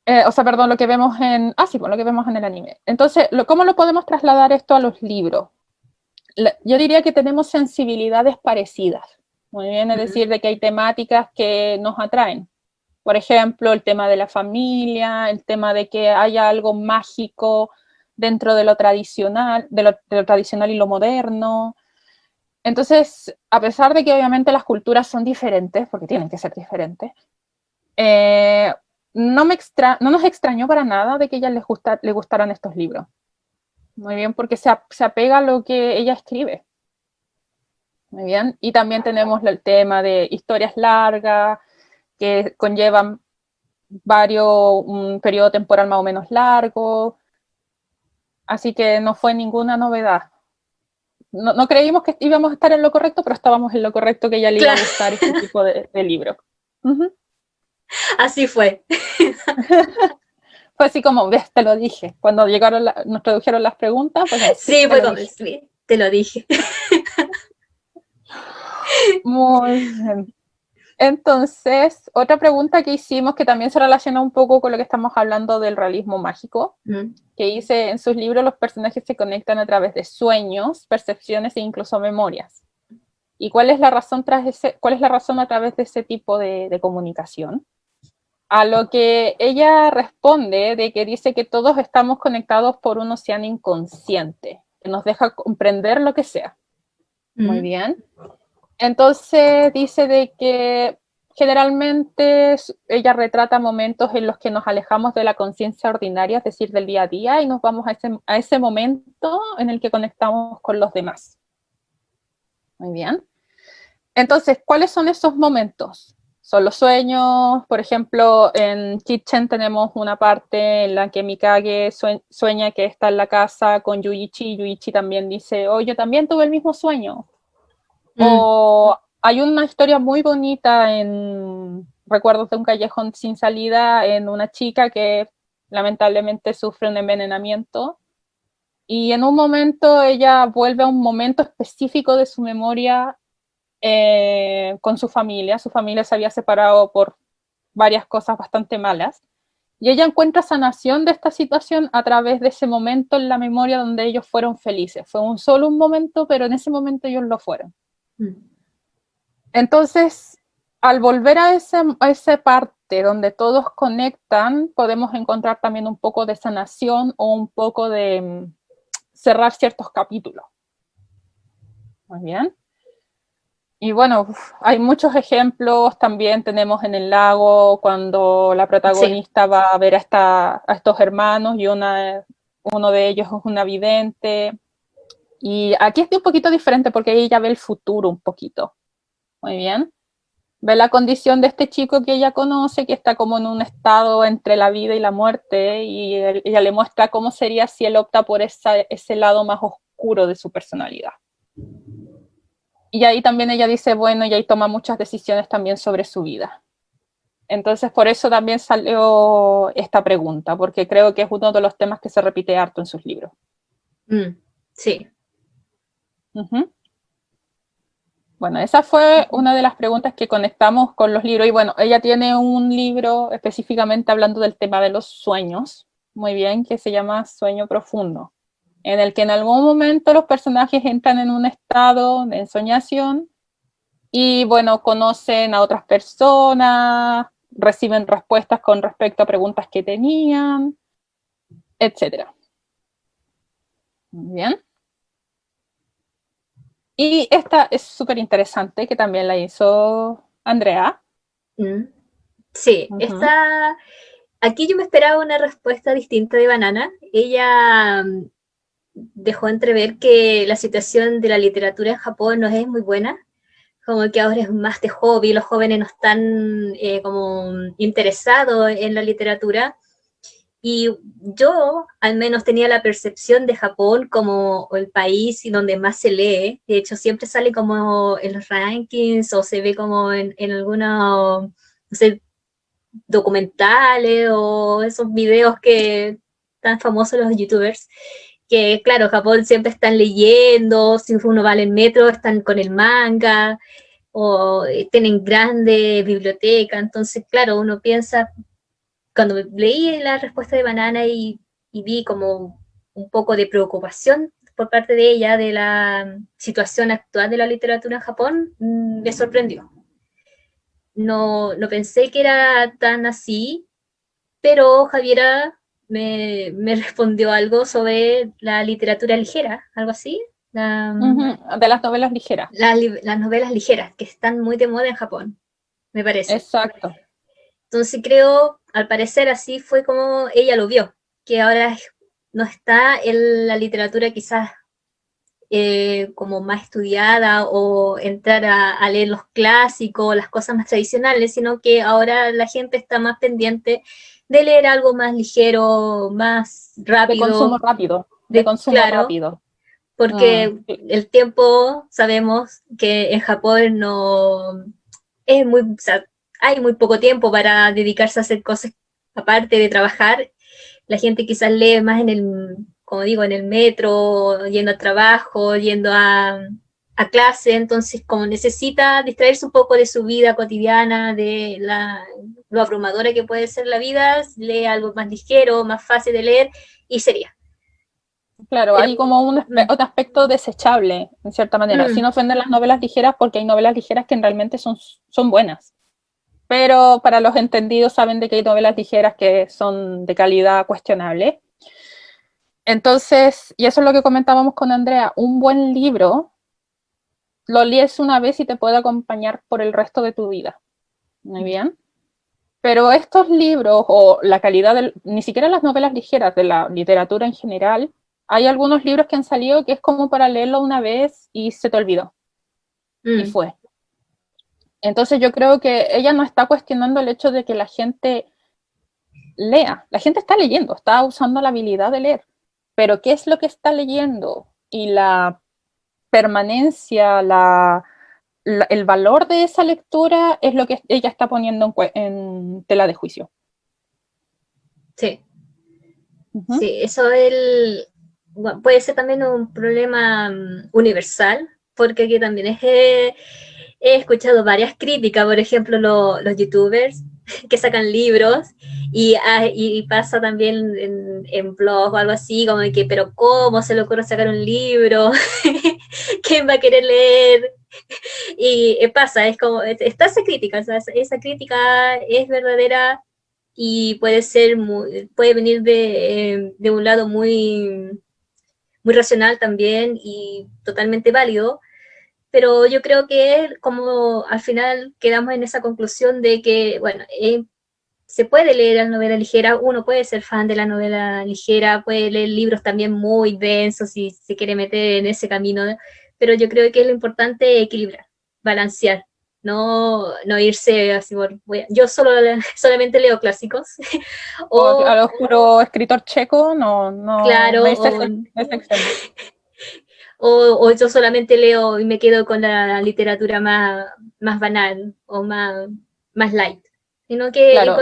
Lo que vemos en... lo que vemos en el anime. Entonces, ¿cómo lo podemos trasladar esto a los libros? Yo diría que tenemos sensibilidades parecidas. Muy bien, es decir, de que hay temáticas que nos atraen. Por ejemplo, el tema de la familia, el tema de que haya algo mágico dentro de lo tradicional, de lo tradicional y lo moderno. Entonces, a pesar de que obviamente las culturas son diferentes, porque tienen que ser diferentes, no nos extrañó para nada de que a ellas les gustaran estos libros. Muy bien, porque se apega a lo que ella escribe. Muy bien, y también tenemos el tema de historias largas que conllevan un periodo temporal más o menos largo, así que no fue ninguna novedad no creímos que íbamos a estar en lo correcto, pero estábamos en lo correcto, que ella le iba a Claro. gustar este tipo de libro. Ujú. Así fue. Fue así como, ves, te lo dije. Cuando nos tradujeron las preguntas, pues sí, Sí, te fue lo como, dije. sí, te lo dije. Muy bien. Entonces, otra pregunta que hicimos, que también se relaciona un poco con lo que estamos hablando del realismo mágico, Mm. que dice, en sus libros los personajes se conectan a través de sueños, percepciones e incluso memorias. ¿Y cuál es la razón cuál es la razón a través de ese tipo de comunicación? A lo que ella responde de que dice que todos estamos conectados por un océano inconsciente, que nos deja comprender lo que sea. Muy Mm. bien. Entonces dice de que generalmente ella retrata momentos en los que nos alejamos de la conciencia ordinaria, es decir, del día a día, y nos vamos a ese momento en el que conectamos con los demás. Muy bien. Entonces, ¿cuáles son esos momentos? Son los sueños, por ejemplo, en Kitchen tenemos una parte en la que Mikage sueña que está en la casa con Yuichi, y Yuichi también dice, oh, yo también tuve el mismo sueño. Mm. O hay una historia muy bonita en Recuerdos de un callejón sin salida, en una chica que lamentablemente sufre un envenenamiento, y en un momento ella vuelve a un momento específico de su memoria con su familia se había separado por varias cosas bastante malas, y ella encuentra sanación de esta situación a través de ese momento en la memoria donde ellos fueron felices. Fue solo un momento, pero en ese momento ellos lo fueron. Mm. Entonces, al volver a esa parte donde todos conectan, podemos encontrar también un poco de sanación o un poco de cerrar ciertos capítulos. Muy bien. Y bueno, hay muchos ejemplos. También tenemos en el lago cuando la Sí. protagonista va a ver a estos hermanos y uno de ellos es una vidente. Y aquí es un poquito diferente porque ella ve el futuro un poquito. Muy bien. Ve la condición de este chico que ella conoce, que está como en un estado entre la vida y la muerte, y ella le muestra cómo sería si él opta por ese lado más oscuro de su personalidad. Y ahí también ella dice, bueno, y ahí toma muchas decisiones también sobre su vida. Entonces, por eso también salió esta pregunta, porque creo que es uno de los temas que se repite harto en sus libros. Mm. Sí. Uh-huh. Bueno, esa fue una de las preguntas que conectamos con los libros. Y bueno, ella tiene un libro específicamente hablando del tema de los sueños, muy bien, que se llama Sueño Profundo, en el que en algún momento los personajes entran en un estado de ensoñación y bueno, conocen a otras personas, reciben respuestas con respecto a preguntas que tenían, etcétera. Muy bien. Y esta es súper interesante, que también la hizo Andrea. Mm. Sí, Uh-huh. aquí yo me esperaba una respuesta distinta de Banana. Ella dejó entrever que la situación de la literatura en Japón no es muy buena, como que ahora es más de hobby, los jóvenes no están como interesados en la literatura. Y yo al menos tenía la percepción de Japón como el país donde más se lee. De hecho, siempre sale como en los rankings o se ve como en algunos, no sé, documentales o esos videos que tan famosos los youtubers, que claro, Japón siempre están leyendo, si uno va al metro están con el manga, o tienen grande biblioteca, entonces claro, uno piensa, cuando leí la respuesta de Banana y vi como un poco de preocupación por parte de ella de la situación actual de la literatura en Japón, me sorprendió. No pensé que era tan así, pero Javiera me respondió algo sobre la literatura ligera, algo así, Uh-huh. De las novelas ligeras. las novelas ligeras, que están muy de moda en Japón, me parece. Exacto. Entonces creo, al parecer así fue como ella lo vio, que ahora no está en la literatura quizás como más estudiada o entrar a leer los clásicos, las cosas más tradicionales, sino que ahora la gente está más pendiente de leer algo más ligero, más De consumo rápido, rápido. De consumo claro, rápido. porque el tiempo, sabemos que en Japón no es muy, o sea, hay muy poco tiempo para dedicarse a hacer cosas aparte de trabajar. La gente quizás lee más en el, como digo, en el metro, yendo al trabajo, yendo a clase, entonces como necesita distraerse un poco de su vida cotidiana, de lo abrumadora que puede ser la vida, lee algo más ligero, más fácil de leer y sería. Claro, Pero, hay como un aspecto desechable, en cierta manera, sin ofender las novelas ligeras, porque hay novelas ligeras que realmente son buenas. Pero para los entendidos saben de que hay novelas ligeras que son de calidad cuestionable. Entonces, y eso es lo que comentábamos con Andrea, un buen libro lo lees una vez y te puede acompañar por el resto de tu vida. Muy bien. Pero estos libros, o la calidad, ni siquiera las novelas ligeras, de la literatura en general, hay algunos libros que han salido que es como para leerlo una vez y se te olvidó. Y fue. Entonces yo creo que ella no está cuestionando el hecho de que la gente lea. La gente está leyendo, está usando la habilidad de leer. Pero ¿qué es lo que está leyendo? Y la permanencia, el valor de esa lectura es lo que ella está poniendo en tela de juicio. Sí. Sí, eso bueno, puede ser también un problema universal, porque aquí también he escuchado varias críticas, por ejemplo, los youtubers que sacan libros y pasa también en blogs o algo así, como de que, pero ¿cómo se le ocurre sacar un libro? ¿Quién va a querer leer? Y pasa, es como, está esa crítica, o sea, esa crítica es verdadera y puede venir de un lado muy racional también y totalmente válido, pero yo creo que como al final quedamos en esa conclusión de que, bueno, se puede leer la novela ligera, uno puede ser fan de la novela ligera, puede leer libros también muy densos si se quiere meter en ese camino, pero yo creo que es lo importante equilibrar, balancear, no irse así por... Yo solamente leo clásicos. O a O, lo oscuro escritor checo, no claro, me es extremo. o yo solamente leo y me quedo con la literatura más banal o más light. Sino que Claro,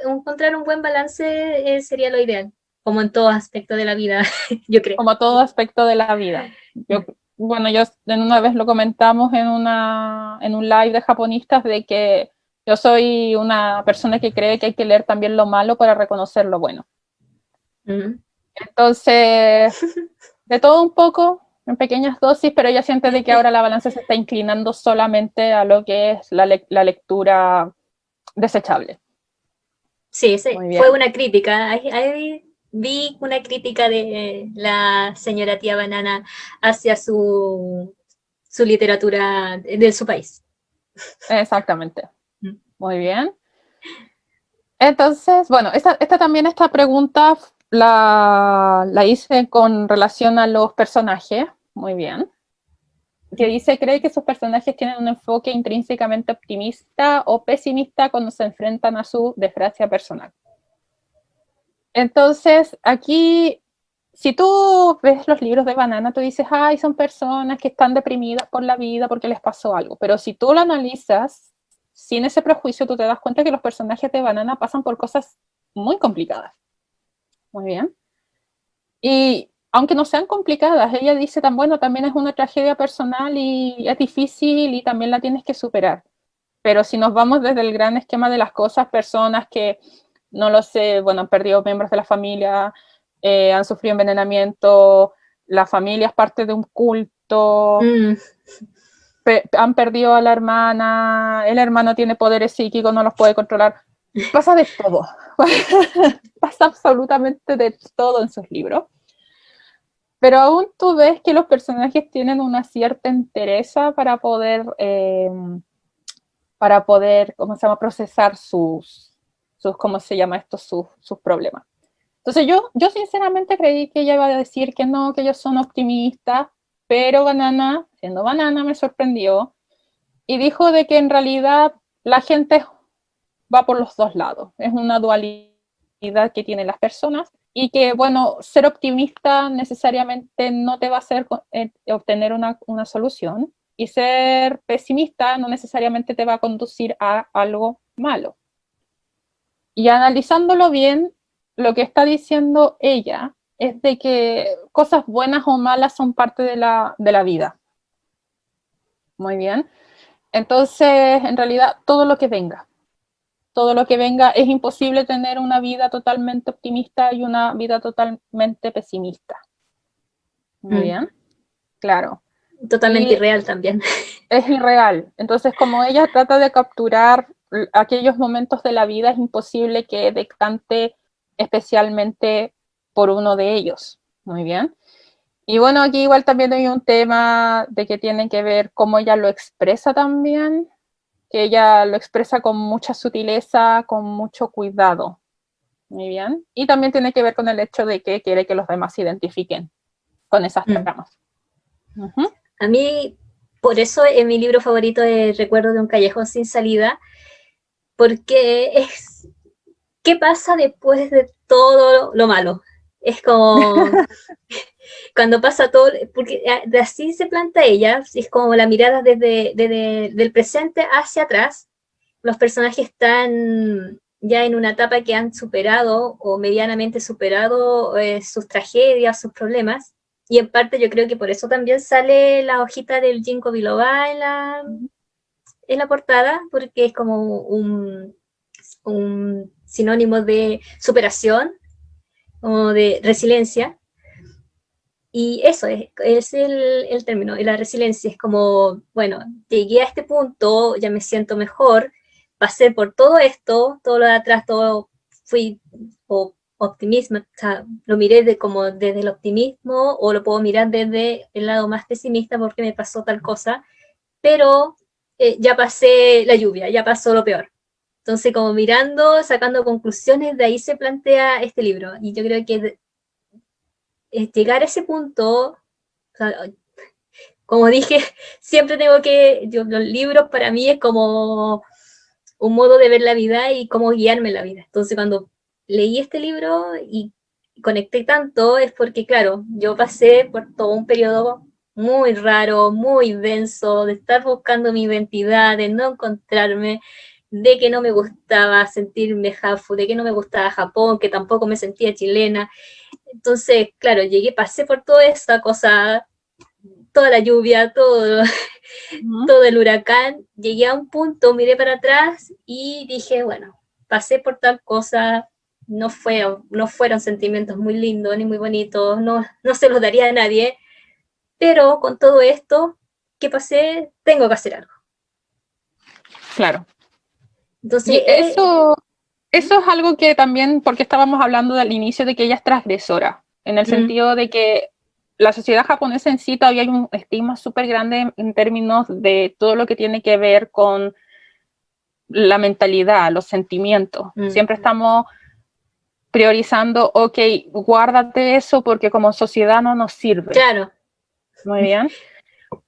encontrar un buen balance sería lo ideal, como en todo aspecto de la vida, yo creo. como todo aspecto de la vida. Bueno, yo en una vez lo comentamos en un live de japonistas de que yo soy una persona que cree que hay que leer también lo malo para reconocer lo bueno. Entonces, de todo un poco, en pequeñas dosis, pero ella siente de que ahora la balanza se está inclinando solamente a lo que es la lectura desechable. Sí, sí, Muy bien. fue una crítica. Ahí vi una crítica de la señora Tía Banana hacia su literatura de su país. Exactamente. Muy bien. Entonces, bueno, esta pregunta la hice con relación a los personajes. Muy bien. Que dice, ¿cree que sus personajes tienen un enfoque intrínsecamente optimista o pesimista cuando se enfrentan a su desgracia personal? Entonces, aquí, si tú ves los libros de Banana, tú dices, ay, son personas que están deprimidas por la vida porque les pasó algo. Pero si tú lo analizas, sin ese prejuicio, tú te das cuenta que los personajes de Banana pasan por cosas muy complicadas. Muy bien. Y aunque no sean complicadas, ella dice tan bueno, también es una tragedia personal y es difícil y también la tienes que superar. Pero si nos vamos desde el gran esquema de las cosas, personas que, no lo sé, bueno, han perdido miembros de la familia, han sufrido envenenamiento, la familia es parte de un culto, han perdido a la hermana, el hermano tiene poderes psíquicos, no los puede controlar. Pasa de todo. Pasa absolutamente de todo en sus libros. Pero aún tú ves que los personajes tienen una cierta entereza para poder, ¿cómo se llama?, procesar ¿cómo se llama esto?, sus problemas. Entonces yo sinceramente creí que ella iba a decir que no, que ellos son optimistas, pero Banana, siendo Banana, me sorprendió y dijo de que en realidad la gente va por los dos lados. Es una dualidad que tienen las personas y que, bueno, ser optimista necesariamente no te va a hacer obtener una solución, y ser pesimista no necesariamente te va a conducir a algo malo. Y analizándolo bien, lo que está diciendo ella es de que cosas buenas o malas son parte de la vida. Muy bien. Entonces, en realidad, todo lo que venga, es imposible tener una vida totalmente optimista y una vida totalmente pesimista. Muy bien, claro. Totalmente Y irreal también. es irreal. Entonces, como ella trata de capturar aquellos momentos de la vida, es imposible que decante especialmente por uno de ellos. Muy bien. Y bueno, aquí igual también hay un tema de que tiene que ver cómo ella lo expresa también, que ella lo expresa con mucha sutileza, con mucho cuidado. Muy bien. Y también tiene que ver con el hecho de que quiere que los demás se identifiquen con esas tramas. Uh-huh. A mí, por eso en mi libro favorito es Recuerdo de un callejón sin salida, porque es ¿qué pasa después de todo lo malo? Es como cuando pasa todo, porque de así se planta ella, es como la mirada desde del presente hacia atrás. Los personajes están ya en una etapa que han superado o medianamente superado sus tragedias, sus problemas. Y en parte yo creo que por eso también sale la hojita del ginkgo biloba en la portada, porque es como un sinónimo de superación o de resiliencia. Y eso es el término, y la resiliencia es como, bueno, llegué a este punto, ya me siento mejor, pasé por todo esto, todo lo de atrás, todo fui optimismo, o sea, lo miré como desde el optimismo o lo puedo mirar desde el lado más pesimista porque me pasó tal cosa, pero ya pasé la lluvia, ya pasó lo peor. Entonces, como mirando, sacando conclusiones, de ahí se plantea este libro. Y yo creo que llegar a ese punto, o sea, como dije, siempre tengo los libros para mí es como un modo de ver la vida y cómo guiarme en la vida. Entonces, cuando leí este libro y conecté tanto, es porque, claro, yo pasé por todo un periodo muy raro, muy denso, de estar buscando mi identidad, de no encontrarme, de que no me gustaba sentirme jafu, de que no me gustaba Japón, que tampoco me sentía chilena. Entonces, claro, pasé por toda esta cosa, toda la lluvia, todo el huracán, llegué a un punto, miré para atrás y dije, bueno, pasé por tal cosa, no fueron sentimientos muy lindos ni muy bonitos, no se los daría a nadie, pero con todo esto que pasé, tengo que hacer algo. Claro. Entonces, Y eso es algo que también, porque estábamos hablando al inicio de que ella es transgresora, en el sentido de que la sociedad japonesa en sí todavía hay un estigma súper grande en términos de todo lo que tiene que ver con la mentalidad, los sentimientos. Siempre estamos priorizando, ok, guárdate eso porque como sociedad no nos sirve. Claro. Muy bien.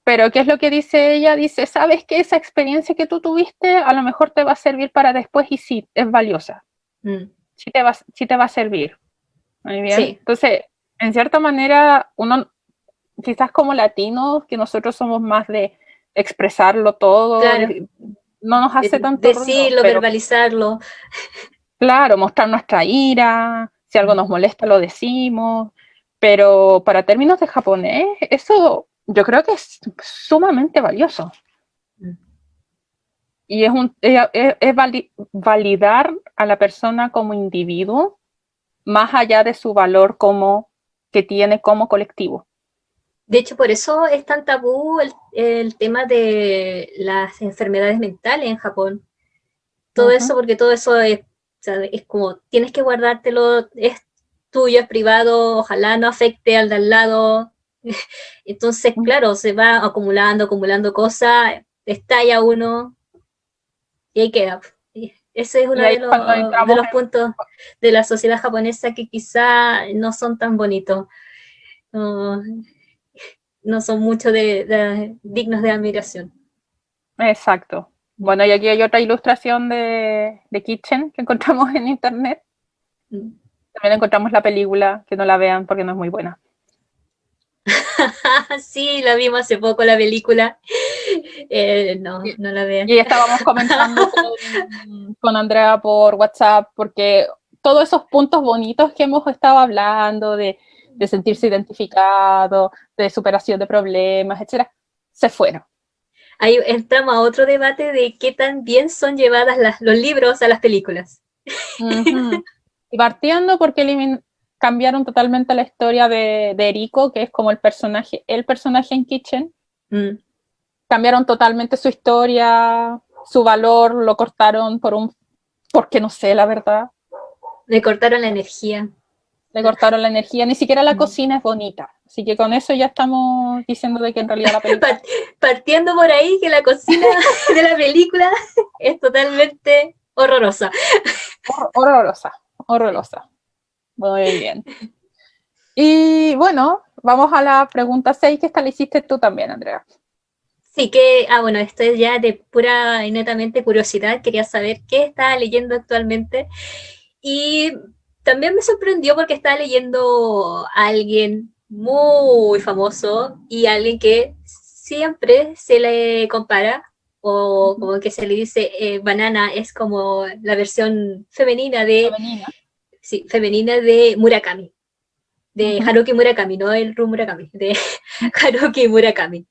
Pero ¿qué es lo que dice ella? Dice, ¿sabes que esa experiencia que tú tuviste a lo mejor te va a servir para después? Y sí, es valiosa. Sí te va a servir. Muy bien. Sí. Entonces, en cierta manera, uno, quizás como latinos, que nosotros somos más de expresarlo todo, claro. No nos hace tanto decirlo, ruido, pero, verbalizarlo. Claro, mostrar nuestra ira, si algo nos molesta lo decimos, pero para términos de japonés, eso yo creo que es sumamente valioso. Y es validar a la persona como individuo más allá de su valor que tiene como colectivo. De hecho, por eso es tan tabú el tema de las enfermedades mentales en Japón. Todo eso, porque todo eso es como, tienes que guardártelo, es tuyo, es privado, ojalá no afecte al de al lado. Entonces, claro, se va acumulando cosas, estalla uno y ahí queda. Ese es uno de los puntos de la sociedad japonesa que quizá no son tan bonitos. No son mucho dignos de admiración. Exacto. Bueno, y aquí hay otra ilustración de Kitchen que encontramos en internet. También encontramos la película, que no la vean porque no es muy buena. Sí, la vimos hace poco la película. No, no la vean. Y estábamos comentando con Andrea por WhatsApp, porque todos esos puntos bonitos que hemos estado hablando, de sentirse identificado, de superación de problemas, etcétera, se fueron. Ahí entramos a otro debate de qué tan bien son llevadas los libros a las películas. Uh-huh. Y partiendo porque cambiaron totalmente la historia de Eriko, que es como el personaje en Kitchen. Mm. Cambiaron totalmente su historia, su valor, lo cortaron porque no sé, la verdad. Le cortaron la energía. Le cortaron la energía, ni siquiera la cocina es bonita. Así que con eso ya estamos diciendo de que en realidad la película... Partiendo por ahí que la cocina de la película es totalmente horrorosa. Horrorosa, horrorosa. Muy bien. Y bueno, vamos a la pregunta 6, que esta la hiciste tú también, Andrea. Sí que, bueno, esto es ya de pura y netamente curiosidad, quería saber qué estaba leyendo actualmente y también me sorprendió porque estaba leyendo a alguien muy famoso y alguien que siempre se le compara o como que se le dice Banana es como la versión femenina femenina de Murakami, de Haruki Murakami, no el Ru Murakami, de Haruki Murakami.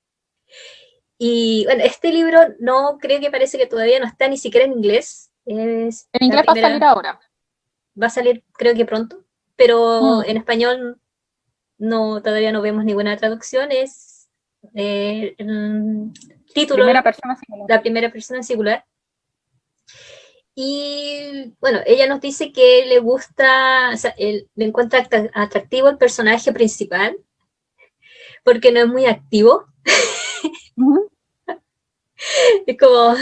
Y bueno, este libro no creo que parece que todavía no está ni siquiera en inglés. Es En inglés va a salir ahora. Va a salir creo que pronto, pero en español no, todavía no vemos ninguna traducción. Es el título, Primera persona singular. la primera persona singular. Y bueno, ella nos dice que le gusta, o sea, le encuentra atractivo el personaje principal, porque no es muy activo. Es como...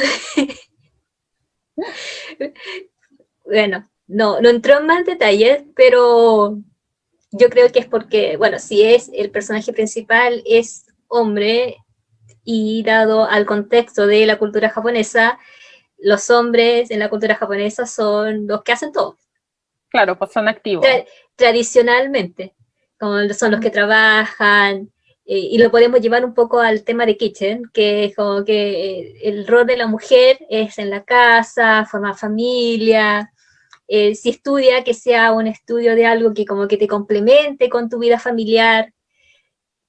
Bueno, no entró en más detalles, pero yo creo que es porque, bueno, si es el personaje principal es hombre y dado al contexto de la cultura japonesa, los hombres en la cultura japonesa son los que hacen todo. Claro, pues son activos. Tradicionalmente, como son los que trabajan, y lo podemos llevar un poco al tema de Kitchen, que es como que el rol de la mujer es en la casa, formar familia, si estudia, que sea un estudio de algo que como que te complemente con tu vida familiar,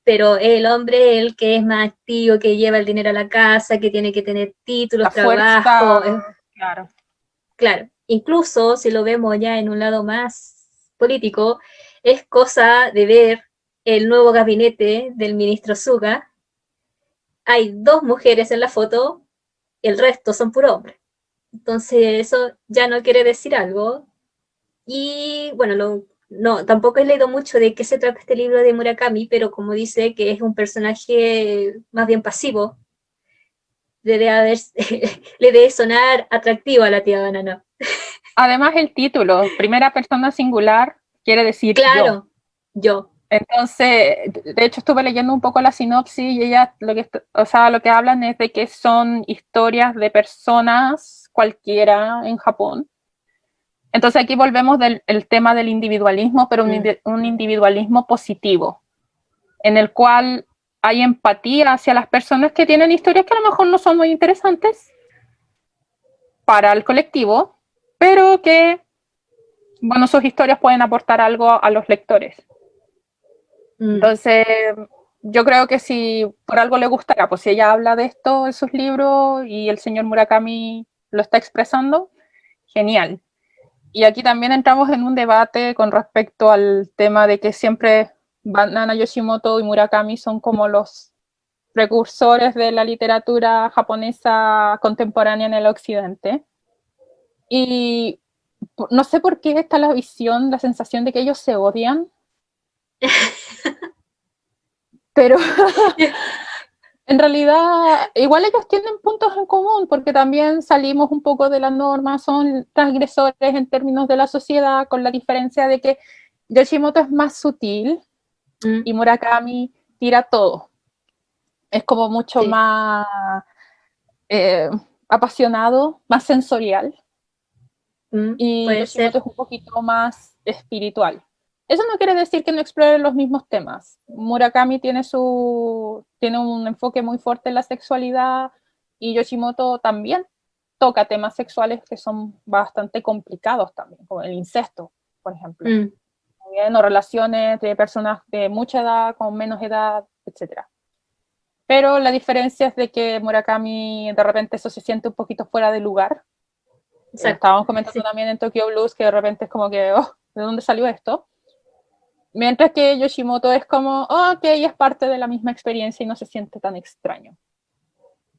pero el hombre es el que es más activo, que lleva el dinero a la casa, que tiene que tener títulos, la trabajo. Claro. Claro, incluso si lo vemos ya en un lado más político, es cosa de ver el nuevo gabinete del ministro Suga. Hay 2 mujeres en la foto, el resto son puro hombres. Entonces eso ya no quiere decir algo. Y bueno, no, tampoco he leído mucho de qué se trata este libro de Murakami, pero como dice que es un personaje más bien pasivo, le debe sonar atractivo a la tía Banana. Además, el título, primera persona singular, quiere decir claro, yo. Entonces, de hecho estuve leyendo un poco la sinopsis y ella lo que hablan es de que son historias de personas cualquiera en Japón. Entonces aquí volvemos del tema del individualismo, pero un individualismo positivo, en el cual hay empatía hacia las personas que tienen historias que a lo mejor no son muy interesantes para el colectivo, pero que, bueno, sus historias pueden aportar algo a los lectores. Entonces, yo creo que si por algo le gustará, pues si ella habla de esto en sus libros y el señor Murakami lo está expresando, genial. Y aquí también entramos en un debate con respecto al tema de que siempre Banana Yoshimoto y Murakami son como los precursores de la literatura japonesa contemporánea en el occidente. Y no sé por qué está la visión, la sensación de que ellos se odian. Pero en realidad, igual ellos tienen puntos en común, porque también salimos un poco de la norma, son transgresores en términos de la sociedad, con la diferencia de que Yoshimoto es más sutil y Murakami tira todo. Es como mucho más apasionado, más sensorial. Y Yoshimoto es un poquito más espiritual. Eso no quiere decir que no explore los mismos temas. Murakami tiene un enfoque muy fuerte en la sexualidad y Yoshimoto también toca temas sexuales que son bastante complicados también, como el incesto, por ejemplo. También, o relaciones de personas de mucha edad con menos edad, etc. Pero la diferencia es de que Murakami de repente eso se siente un poquito fuera de lugar. Estábamos comentando también en Tokyo Blues que de repente es como que, oh, ¿de dónde salió esto? Mientras que Yoshimoto es como, oh, ok, es parte de la misma experiencia y no se siente tan extraño.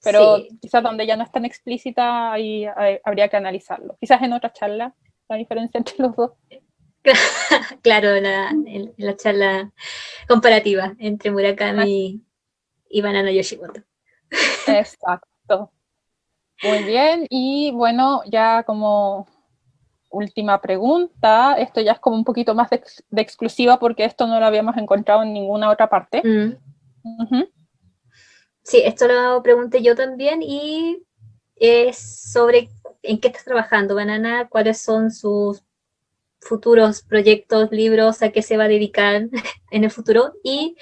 Pero quizás donde ya no es tan explícita, ahí habría que analizarlo. Quizás en otra charla, la diferencia entre los dos. Claro, en la charla comparativa entre Murakami y Banana Yoshimoto. Exacto. Muy bien, y bueno, ya como última pregunta, esto ya es como un poquito más de exclusiva porque esto no lo habíamos encontrado en ninguna otra parte. Sí, esto lo pregunté yo también y es sobre en qué estás trabajando, Banana, cuáles son sus futuros proyectos, libros, a qué se va a dedicar en el futuro. Y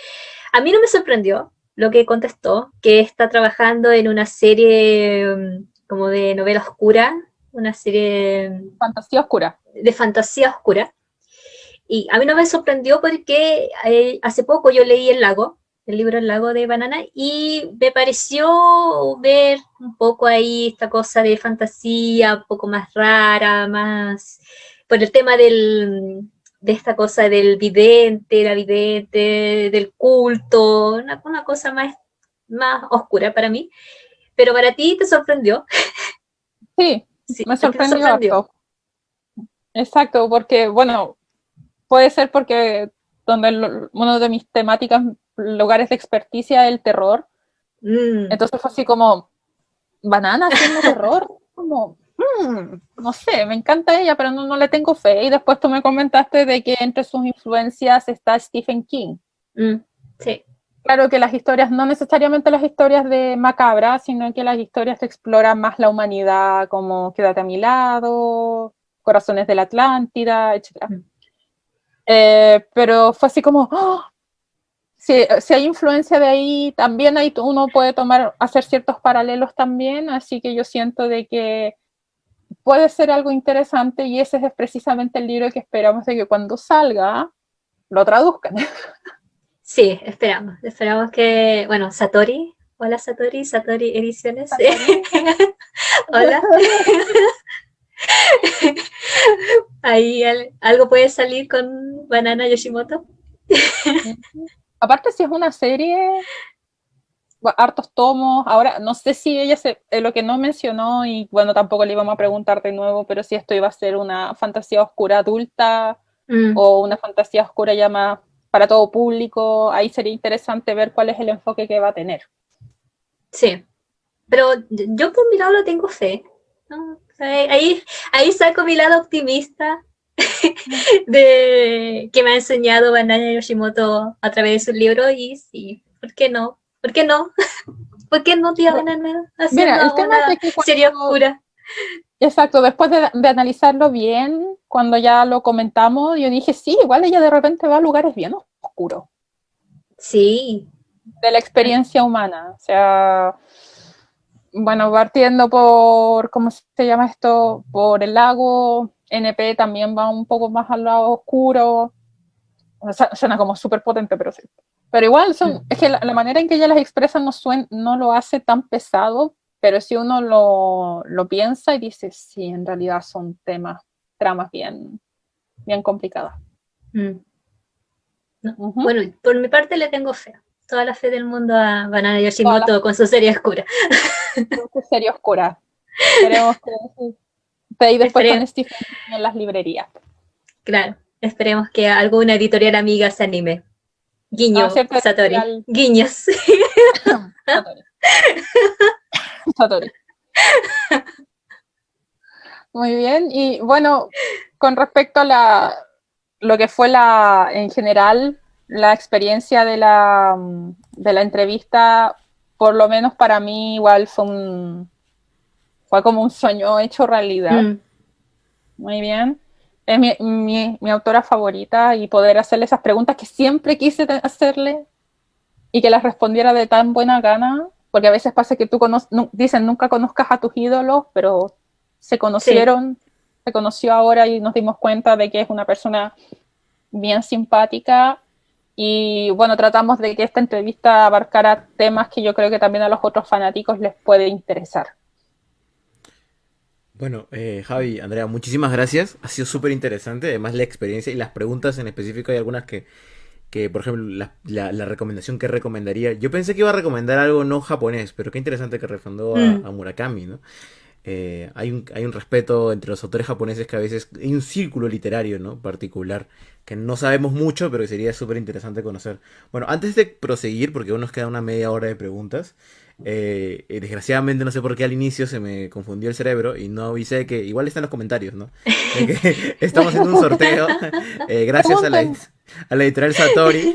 a mí no me sorprendió lo que contestó, que está trabajando en una serie como de novela oscura, una serie fantasía oscura. De fantasía oscura. Y a mí no me sorprendió porque hace poco yo leí El libro El Lago de Banana, y me pareció ver un poco ahí esta cosa de fantasía, un poco más rara, más por el tema de esta cosa del vidente, la vidente, del culto, una cosa más oscura para mí. Pero para ti te sorprendió. Sí, me sorprendió harto. Exacto, porque, bueno, puede ser porque uno de mis temáticas, lugares de experticia, es el terror. Entonces fue así como, Banana haciendo terror, como, no sé, me encanta ella, pero no le tengo fe. Y después tú me comentaste de que entre sus influencias está Stephen King. Sí. Claro que las historias, no necesariamente las historias de macabra, sino que las historias exploran más la humanidad, como Quédate a mi lado, Corazones de la Atlántida, etc. Pero fue así como, ¡oh! Si hay influencia de ahí, también ahí uno puede hacer ciertos paralelos también, así que yo siento de que puede ser algo interesante y ese es precisamente el libro que esperamos de que cuando salga lo traduzcan. Sí, esperamos que, bueno, Satori, hola Satori Ediciones. ¿Satori? Hola. Ahí algo puede salir con Banana Yoshimoto. Aparte, si es una serie, hartos tomos. Ahora, no sé si ella lo que no mencionó, y bueno, tampoco le íbamos a preguntar de nuevo, pero si esto iba a ser una fantasía oscura adulta o una fantasía oscura ya más para todo público. Ahí sería interesante ver cuál es el enfoque que va a tener. Sí, pero yo por mi lado lo tengo fe, ¿no? Ahí saco mi lado optimista de que me ha enseñado Banana Yoshimoto a través de sus libros, y sí, ¿por qué no? ¿Por qué no? ¿Por qué no, tía Banana? Haciendo Mira, el tema una es que serie oscura. Exacto, después de analizarlo bien, cuando ya lo comentamos, yo dije, sí, igual ella de repente va a lugares bien oscuros. Sí. De la experiencia humana. O sea, bueno, partiendo por, ¿cómo se llama esto? Por el lago, NP también va un poco más al lado oscuro. O sea, suena como súper potente, pero sí. Pero igual es que la manera en que ella las expresa no lo hace tan pesado, pero si uno lo piensa y dice, sí, en realidad son tramas bien complicadas. No. Bueno, por mi parte le tengo fe. Toda la fe del mundo a Banana Yoshimoto con su serie oscura. Con su serie oscura. Esperemos que y después con Stephen King en las librerías. Claro, esperemos que alguna editorial amiga se anime. Guiño, Satori. Editorial... Guiños. Satori. Muy bien, y bueno, con respecto a lo que fue en general la experiencia de la entrevista, por lo menos para mí igual fue como un sueño hecho realidad. Muy bien. es mi autora favorita y poder hacerle esas preguntas que siempre quise hacerle y que las respondiera de tan buena gana, porque a veces pasa que dicen nunca conozcas a tus ídolos, pero se conocieron, sí. Se conoció ahora y nos dimos cuenta de que es una persona bien simpática y bueno, tratamos de que esta entrevista abarcara temas que yo creo que también a los otros fanáticos les puede interesar. Bueno, Javi, Andrea, muchísimas gracias. Ha sido súper interesante. Además, la experiencia y las preguntas en específico, hay algunas que por ejemplo, la recomendación que recomendaría. Yo pensé que iba a recomendar algo no japonés, pero qué interesante que refundó a Murakami, ¿no? Hay un respeto entre los autores japoneses que a veces hay un círculo literario, ¿no? Particular, que no sabemos mucho, pero que sería súper interesante conocer. Bueno, antes de proseguir, porque aún nos queda una media hora de preguntas, desgraciadamente no sé por qué al inicio se me confundió el cerebro y no avisé que igual está en los comentarios, ¿no? De que estamos haciendo un sorteo gracias a la editorial Satori,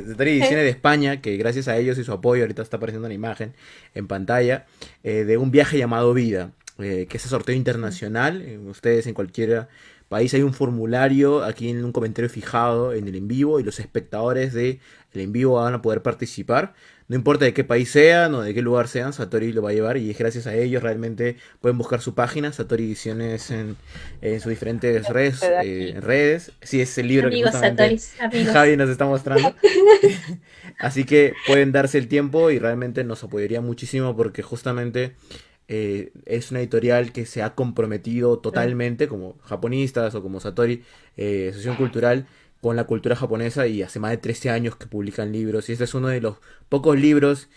Satori Ediciones de España, que gracias a ellos y su apoyo ahorita está apareciendo una imagen en pantalla de un viaje llamado Vida, que es el sorteo internacional. Ustedes en cualquier país hay un formulario aquí en un comentario fijado en el en vivo y los espectadores del en vivo van a poder participar. No importa de qué país sean o de qué lugar sean, Satori lo va a llevar y es gracias a ellos. Realmente pueden buscar su página, Satori Ediciones, en sus diferentes redes. Sí, es el libro amigos, que justamente Javi nos está mostrando. Así que pueden darse el tiempo y realmente nos apoyaría muchísimo porque justamente es una editorial que se ha comprometido totalmente, como japonistas o como Satori, Asociación Cultural, con la cultura japonesa y hace más de 13 años que publican libros y este es uno de los pocos libros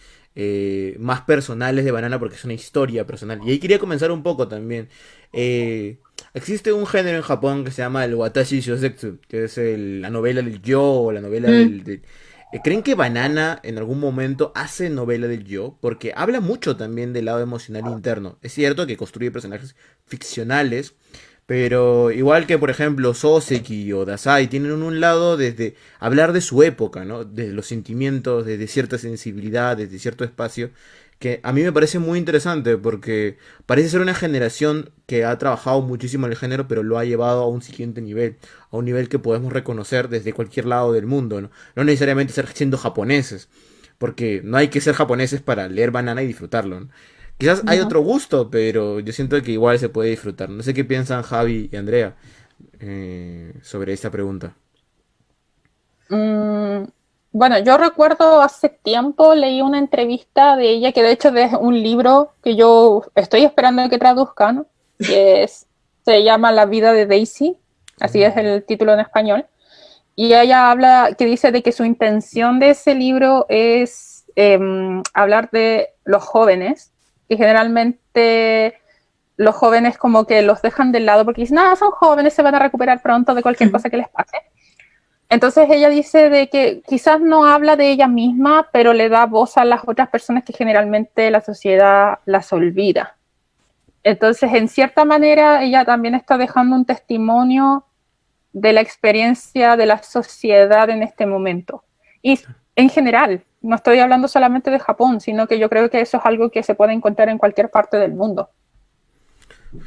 más personales de Banana porque es una historia personal. Y ahí quería comenzar un poco también. Existe un género en Japón que se llama el Watashi Shousetsu, que es la novela del yo o la novela del ¿creen que Banana en algún momento hace novela del yo? Porque habla mucho también del lado emocional interno. Es cierto que construye personajes ficcionales, pero igual que por ejemplo Soseki o Dasai tienen un lado desde hablar de su época, ¿no? De los sentimientos, desde cierta sensibilidad, desde cierto espacio, que a mí me parece muy interesante porque parece ser una generación que ha trabajado muchísimo en el género, pero lo ha llevado a un siguiente nivel, a un nivel que podemos reconocer desde cualquier lado del mundo, ¿no? No necesariamente ser siendo japoneses, porque no hay que ser japoneses para leer Banana y disfrutarlo, ¿no? Quizás hay otro gusto, pero yo siento que igual se puede disfrutar. No sé qué piensan Javi y Andrea sobre esta pregunta. Bueno, yo recuerdo hace tiempo leí una entrevista de ella, que de hecho es un libro que yo estoy esperando que traduzcan, se llama La vida de Daisy, así es el título en español. Y ella habla, que dice de que su intención de ese libro es hablar de los jóvenes, que generalmente los jóvenes como que los dejan de lado porque dicen, son jóvenes, se van a recuperar pronto de cualquier cosa que les pase. Entonces ella dice de que quizás no habla de ella misma, pero le da voz a las otras personas que generalmente la sociedad las olvida. Entonces, en cierta manera, ella también está dejando un testimonio de la experiencia de la sociedad en este momento. Y en general, no estoy hablando solamente de Japón, sino que yo creo que eso es algo que se puede encontrar en cualquier parte del mundo.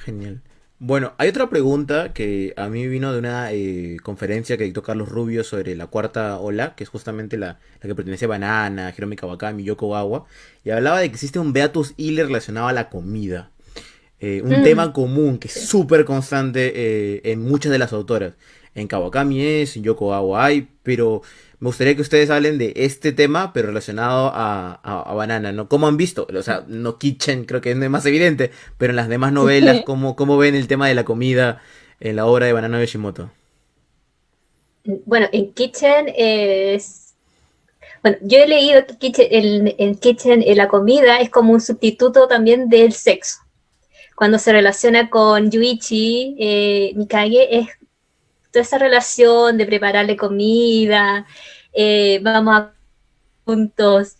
Genial. Bueno, hay otra pregunta que a mí vino de una conferencia que dictó Carlos Rubio sobre la cuarta ola, que es justamente la que pertenece a Banana, Hiromi Kawakami, Yoko Ogawa, y hablaba de que existe un Beatus Ile relacionado a la comida. Un tema común que es súper constante en muchas de las autoras. En Kawakami en Yoko Ogawa hay, pero me gustaría que ustedes hablen de este tema, pero relacionado a Banana, ¿no? ¿Cómo han visto? O sea, no Kitchen creo que es más evidente, pero en las demás novelas, sí. ¿Cómo ven el tema de la comida en la obra de Banana Yoshimoto? Bueno, en Kitchen es... Bueno, yo he leído que en Kitchen la comida es como un sustituto también del sexo. Cuando se relaciona con Yuichi Mikage es toda esa relación de prepararle comida, vamos a juntos,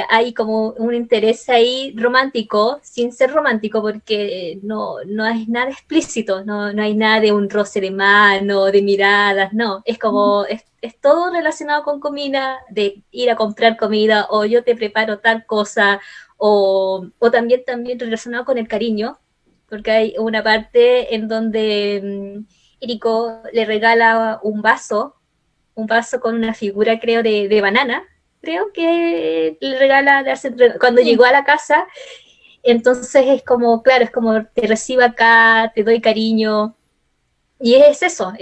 hay como un interés ahí romántico, sin ser romántico, porque no hay nada explícito, no hay nada de un roce de mano, de miradas, no, es como, es todo relacionado con comida, de ir a comprar comida, o yo te preparo tal cosa, o también relacionado con el cariño, porque hay una parte en donde Kiriko le regala un vaso con una figura, creo, de banana, creo que le regala cuando llegó a la casa. Entonces es como, claro, es como te recibo acá, te doy cariño. Y es eso,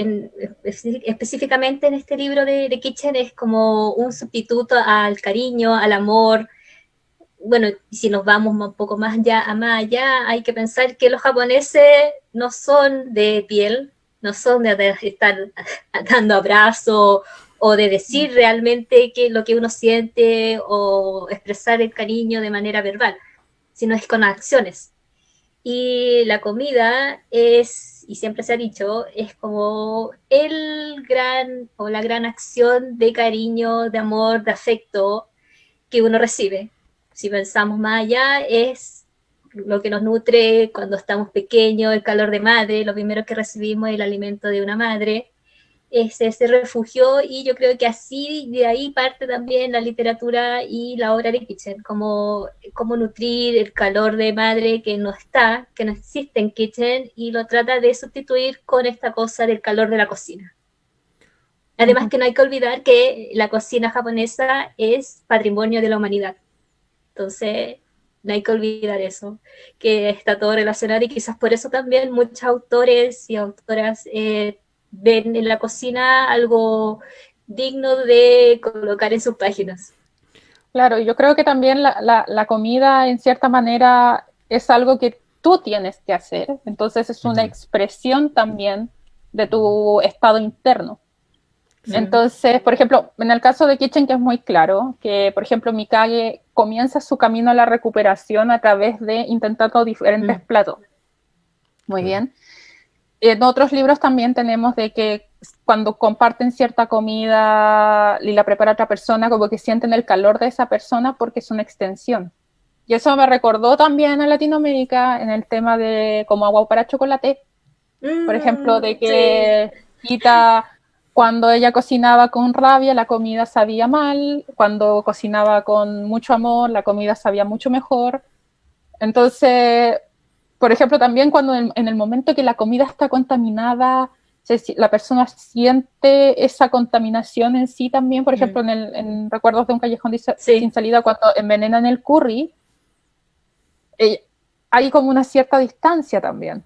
específicamente en este libro de Kitchen es como un sustituto al cariño, al amor. Bueno, si nos vamos un poco más allá, hay que pensar que los japoneses no son de piel, no son de estar dando abrazos o de decir realmente lo que uno siente o expresar el cariño de manera verbal, sino es con acciones. Y la comida es, y siempre se ha dicho, es como la gran acción de cariño, de amor, de afecto que uno recibe. Si pensamos más allá, es lo que nos nutre cuando estamos pequeños, el calor de madre, lo primero que recibimos es el alimento de una madre, es ese refugio, y yo creo que así de ahí parte también la literatura y la obra de Kitchen, como nutrir el calor de madre que no existe en Kitchen, y lo trata de sustituir con esta cosa del calor de la cocina. Además que no hay que olvidar que la cocina japonesa es patrimonio de la humanidad. Entonces, no hay que olvidar eso, que está todo relacionado, y quizás por eso también muchos autores y autoras ven en la cocina algo digno de colocar en sus páginas. Claro, yo creo que también la comida en cierta manera es algo que tú tienes que hacer, entonces es una expresión también de tu estado interno. Entonces, por ejemplo, en el caso de Kitchen, que es muy claro, que por ejemplo Mikage comienza su camino a la recuperación a través de intentando diferentes platos. Muy bien. En otros libros también tenemos de que cuando comparten cierta comida y la prepara otra persona, como que sienten el calor de esa persona porque es una extensión. Y eso me recordó también a Latinoamérica en el tema de como agua para chocolate. Por ejemplo, de que Quita, cuando ella cocinaba con rabia, la comida sabía mal. Cuando cocinaba con mucho amor, la comida sabía mucho mejor. Entonces, por ejemplo, también cuando en el momento que la comida está contaminada, la persona siente esa contaminación en sí también. Por ejemplo, en Recuerdos de un callejón sin salida, cuando envenenan el curry, hay como una cierta distancia también.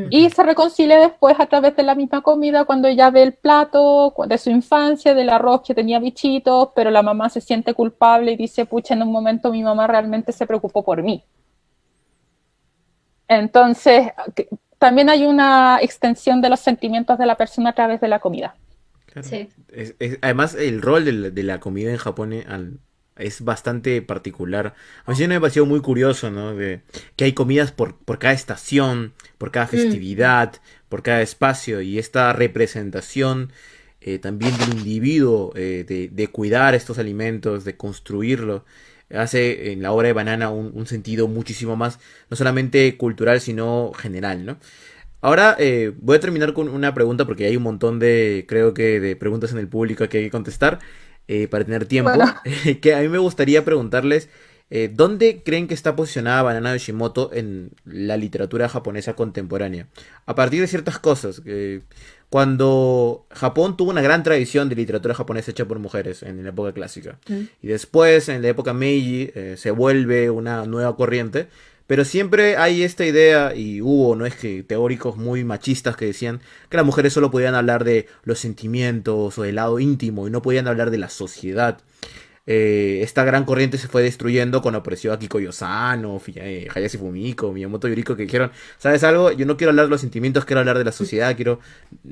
Y se reconcilia después a través de la misma comida, cuando ella ve el plato de su infancia, del arroz que tenía bichitos, pero la mamá se siente culpable y dice, pucha, en un momento mi mamá realmente se preocupó por mí. Entonces, también hay una extensión de los sentimientos de la persona a través de la comida. Claro. Sí. Además, el rol de la comida en Japón es bastante particular. A mí sí me pareció muy curioso, ¿no? Que hay comidas por cada estación, por cada festividad, por cada espacio, y esta representación también del individuo, de cuidar estos alimentos, de construirlo, hace en la obra de Banana un sentido muchísimo más, no solamente cultural, sino general, ¿no? Ahora voy a terminar con una pregunta, porque hay un montón de preguntas en el público que hay que contestar para tener tiempo. Bueno. Que a mí me gustaría preguntarles, ¿dónde creen que está posicionada Banana Yoshimoto en la literatura japonesa contemporánea? A partir de ciertas cosas. Cuando Japón tuvo una gran tradición de literatura japonesa hecha por mujeres en la época clásica. Y después, en la época Meiji, se vuelve una nueva corriente. Pero siempre hay esta idea, y hubo, ¿no? Es que teóricos muy machistas que decían que las mujeres solo podían hablar de los sentimientos o del lado íntimo y no podían hablar de la sociedad. Esta gran corriente se fue destruyendo cuando apareció Akiko Yosano, Hayashi Fumiko, Miyamoto Yuriko, que dijeron, ¿sabes algo? Yo no quiero hablar de los sentimientos, quiero hablar de la sociedad, quiero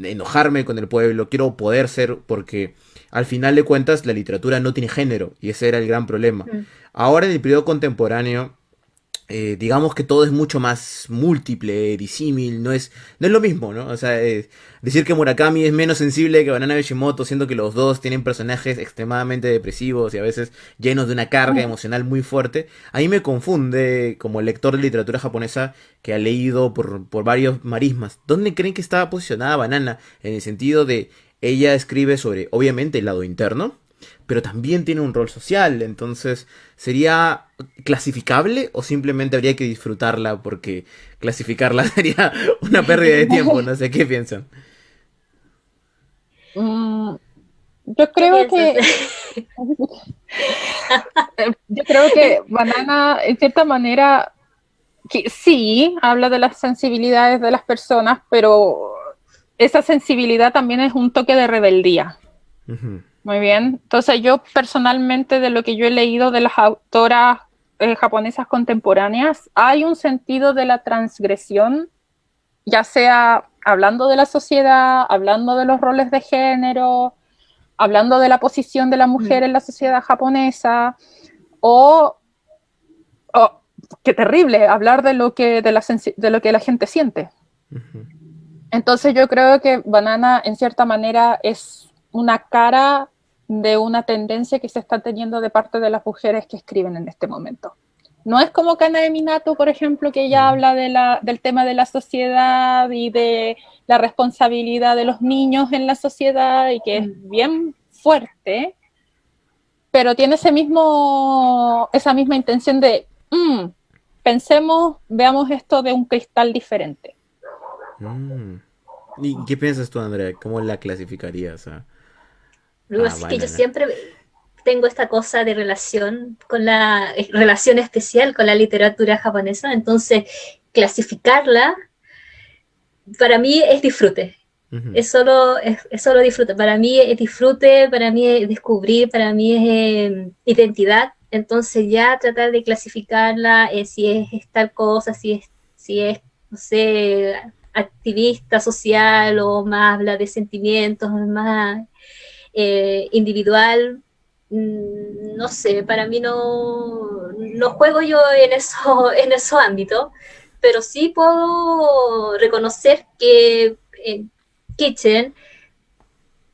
enojarme con el pueblo, quiero poder ser, porque al final de cuentas la literatura no tiene género, y ese era el gran problema. Ahora, en el periodo contemporáneo, digamos que todo es mucho más múltiple, disímil, no es lo mismo, ¿no? O sea, decir que Murakami es menos sensible que Banana Yoshimoto, siendo que los dos tienen personajes extremadamente depresivos y a veces llenos de una carga emocional muy fuerte, a mí me confunde como lector de literatura japonesa que ha leído por varios marismas. ¿Dónde creen que está posicionada Banana? En el sentido de, ella escribe sobre, obviamente, el lado interno, pero también tiene un rol social. Entonces, ¿sería clasificable o simplemente habría que disfrutarla, porque clasificarla sería una pérdida de tiempo? No sé, ¿qué piensan? Mm, yo ¿Qué creo piensas? que yo creo que Banana, en cierta manera, que sí, habla de las sensibilidades de las personas, pero esa sensibilidad también es un toque de rebeldía. Ujú, Muy bien. Entonces, yo personalmente, de lo que yo he leído de las autoras japonesas contemporáneas, hay un sentido de la transgresión, ya sea hablando de la sociedad, hablando de los roles de género, hablando de la posición de la mujer Mm. en la sociedad japonesa, o, o qué terrible, hablar de lo que la gente siente. ujú. Entonces yo creo que Banana en cierta manera es una cara de una tendencia que se está teniendo de parte de las mujeres que escriben en este momento. No es como Kana Minato, por ejemplo, que ella Mm, habla del tema de la sociedad y de la responsabilidad de los niños en la sociedad y que es Mm. bien fuerte, pero tiene esa misma intención de pensemos, veamos esto de un cristal diferente. mm. ¿Y qué piensas tú, Andrea? ¿Cómo la clasificarías Luego, a así que yo Banana? siempre tengo esta cosa de relación con la relación especial con la literatura japonesa, entonces clasificarla para mí es disfrute. Ujú, Es solo disfrute. Para mí es disfrute, para mí es descubrir, para mí es identidad. Entonces ya tratar de clasificarla, si es tal cosa, si es, no sé, activista social o más habla de sentimientos, más individual, no sé, para mí no juego yo en esos ámbitos, pero sí puedo reconocer que Kitchen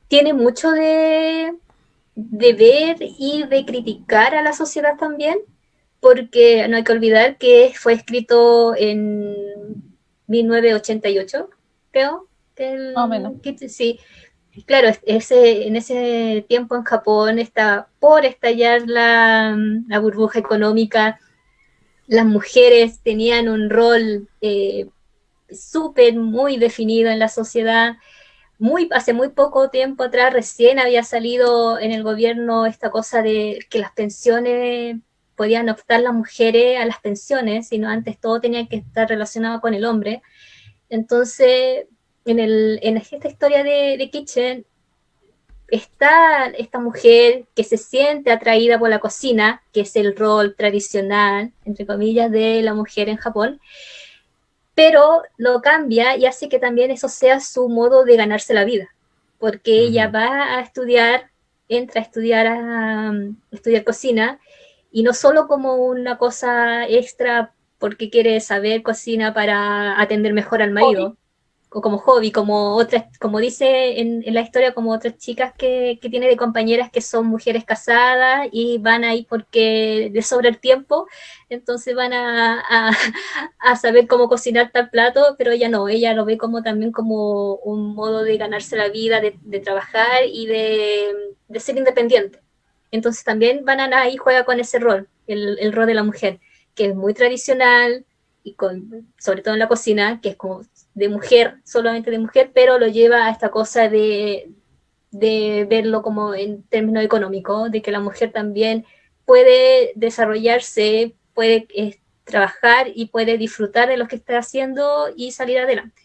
tiene mucho de ver y de criticar a la sociedad también, porque no hay que olvidar que fue escrito en 1988, creo, que Más o menos. sí, claro, en ese tiempo en Japón estaba por estallar la burbuja económica, las mujeres tenían un rol súper muy definido en la sociedad. Hace muy poco tiempo atrás recién había salido en el gobierno esta cosa de que las pensiones podían optar las mujeres a las pensiones, sino antes todo tenía que estar relacionado con el hombre. Entonces, en esta historia de Kitchen, está esta mujer que se siente atraída por la cocina, que es el rol tradicional, entre comillas, de la mujer en Japón, pero lo cambia y hace que también eso sea su modo de ganarse la vida, porque ella ujú. va a estudiar, entra a estudiar cocina, y no solo como una cosa extra porque quiere saber cocina para atender mejor al Hobby. marido, o como hobby, como otras, como dice la historia, como otras chicas que tiene de compañeras que son mujeres casadas y van ahí porque les sobra el tiempo, entonces van a saber cómo cocinar tal plato, pero ella no, ella lo ve como también como un modo de ganarse la vida, de trabajar y de ser independiente. Entonces también Banana ahí juega con ese rol, el rol de la mujer, que es muy tradicional, y sobre todo en la cocina, que es como de mujer, solamente de mujer, pero lo lleva a esta cosa de verlo como en términos económicos, de que la mujer también puede desarrollarse, puede trabajar y puede disfrutar de lo que está haciendo y salir adelante.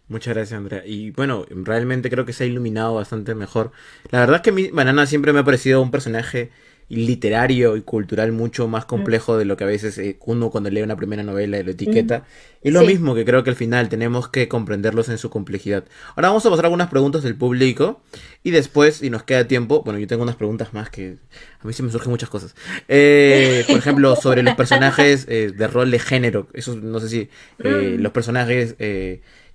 Muchas gracias, Andrea. Y bueno, realmente creo que se ha iluminado bastante mejor. La verdad es que Banana siempre me ha parecido un personaje literario y cultural mucho más Mm, complejo de lo que a veces uno cuando lee una primera novela lo mm, etiqueta. Y lo sí. mismo que creo que al final tenemos que comprenderlos en su complejidad. Ahora vamos a pasar algunas preguntas del público y después, si nos queda tiempo, bueno, yo tengo unas preguntas más que a mí se me surgen muchas cosas. Por ejemplo, sobre los personajes de rol de género. Eso no sé si los personajes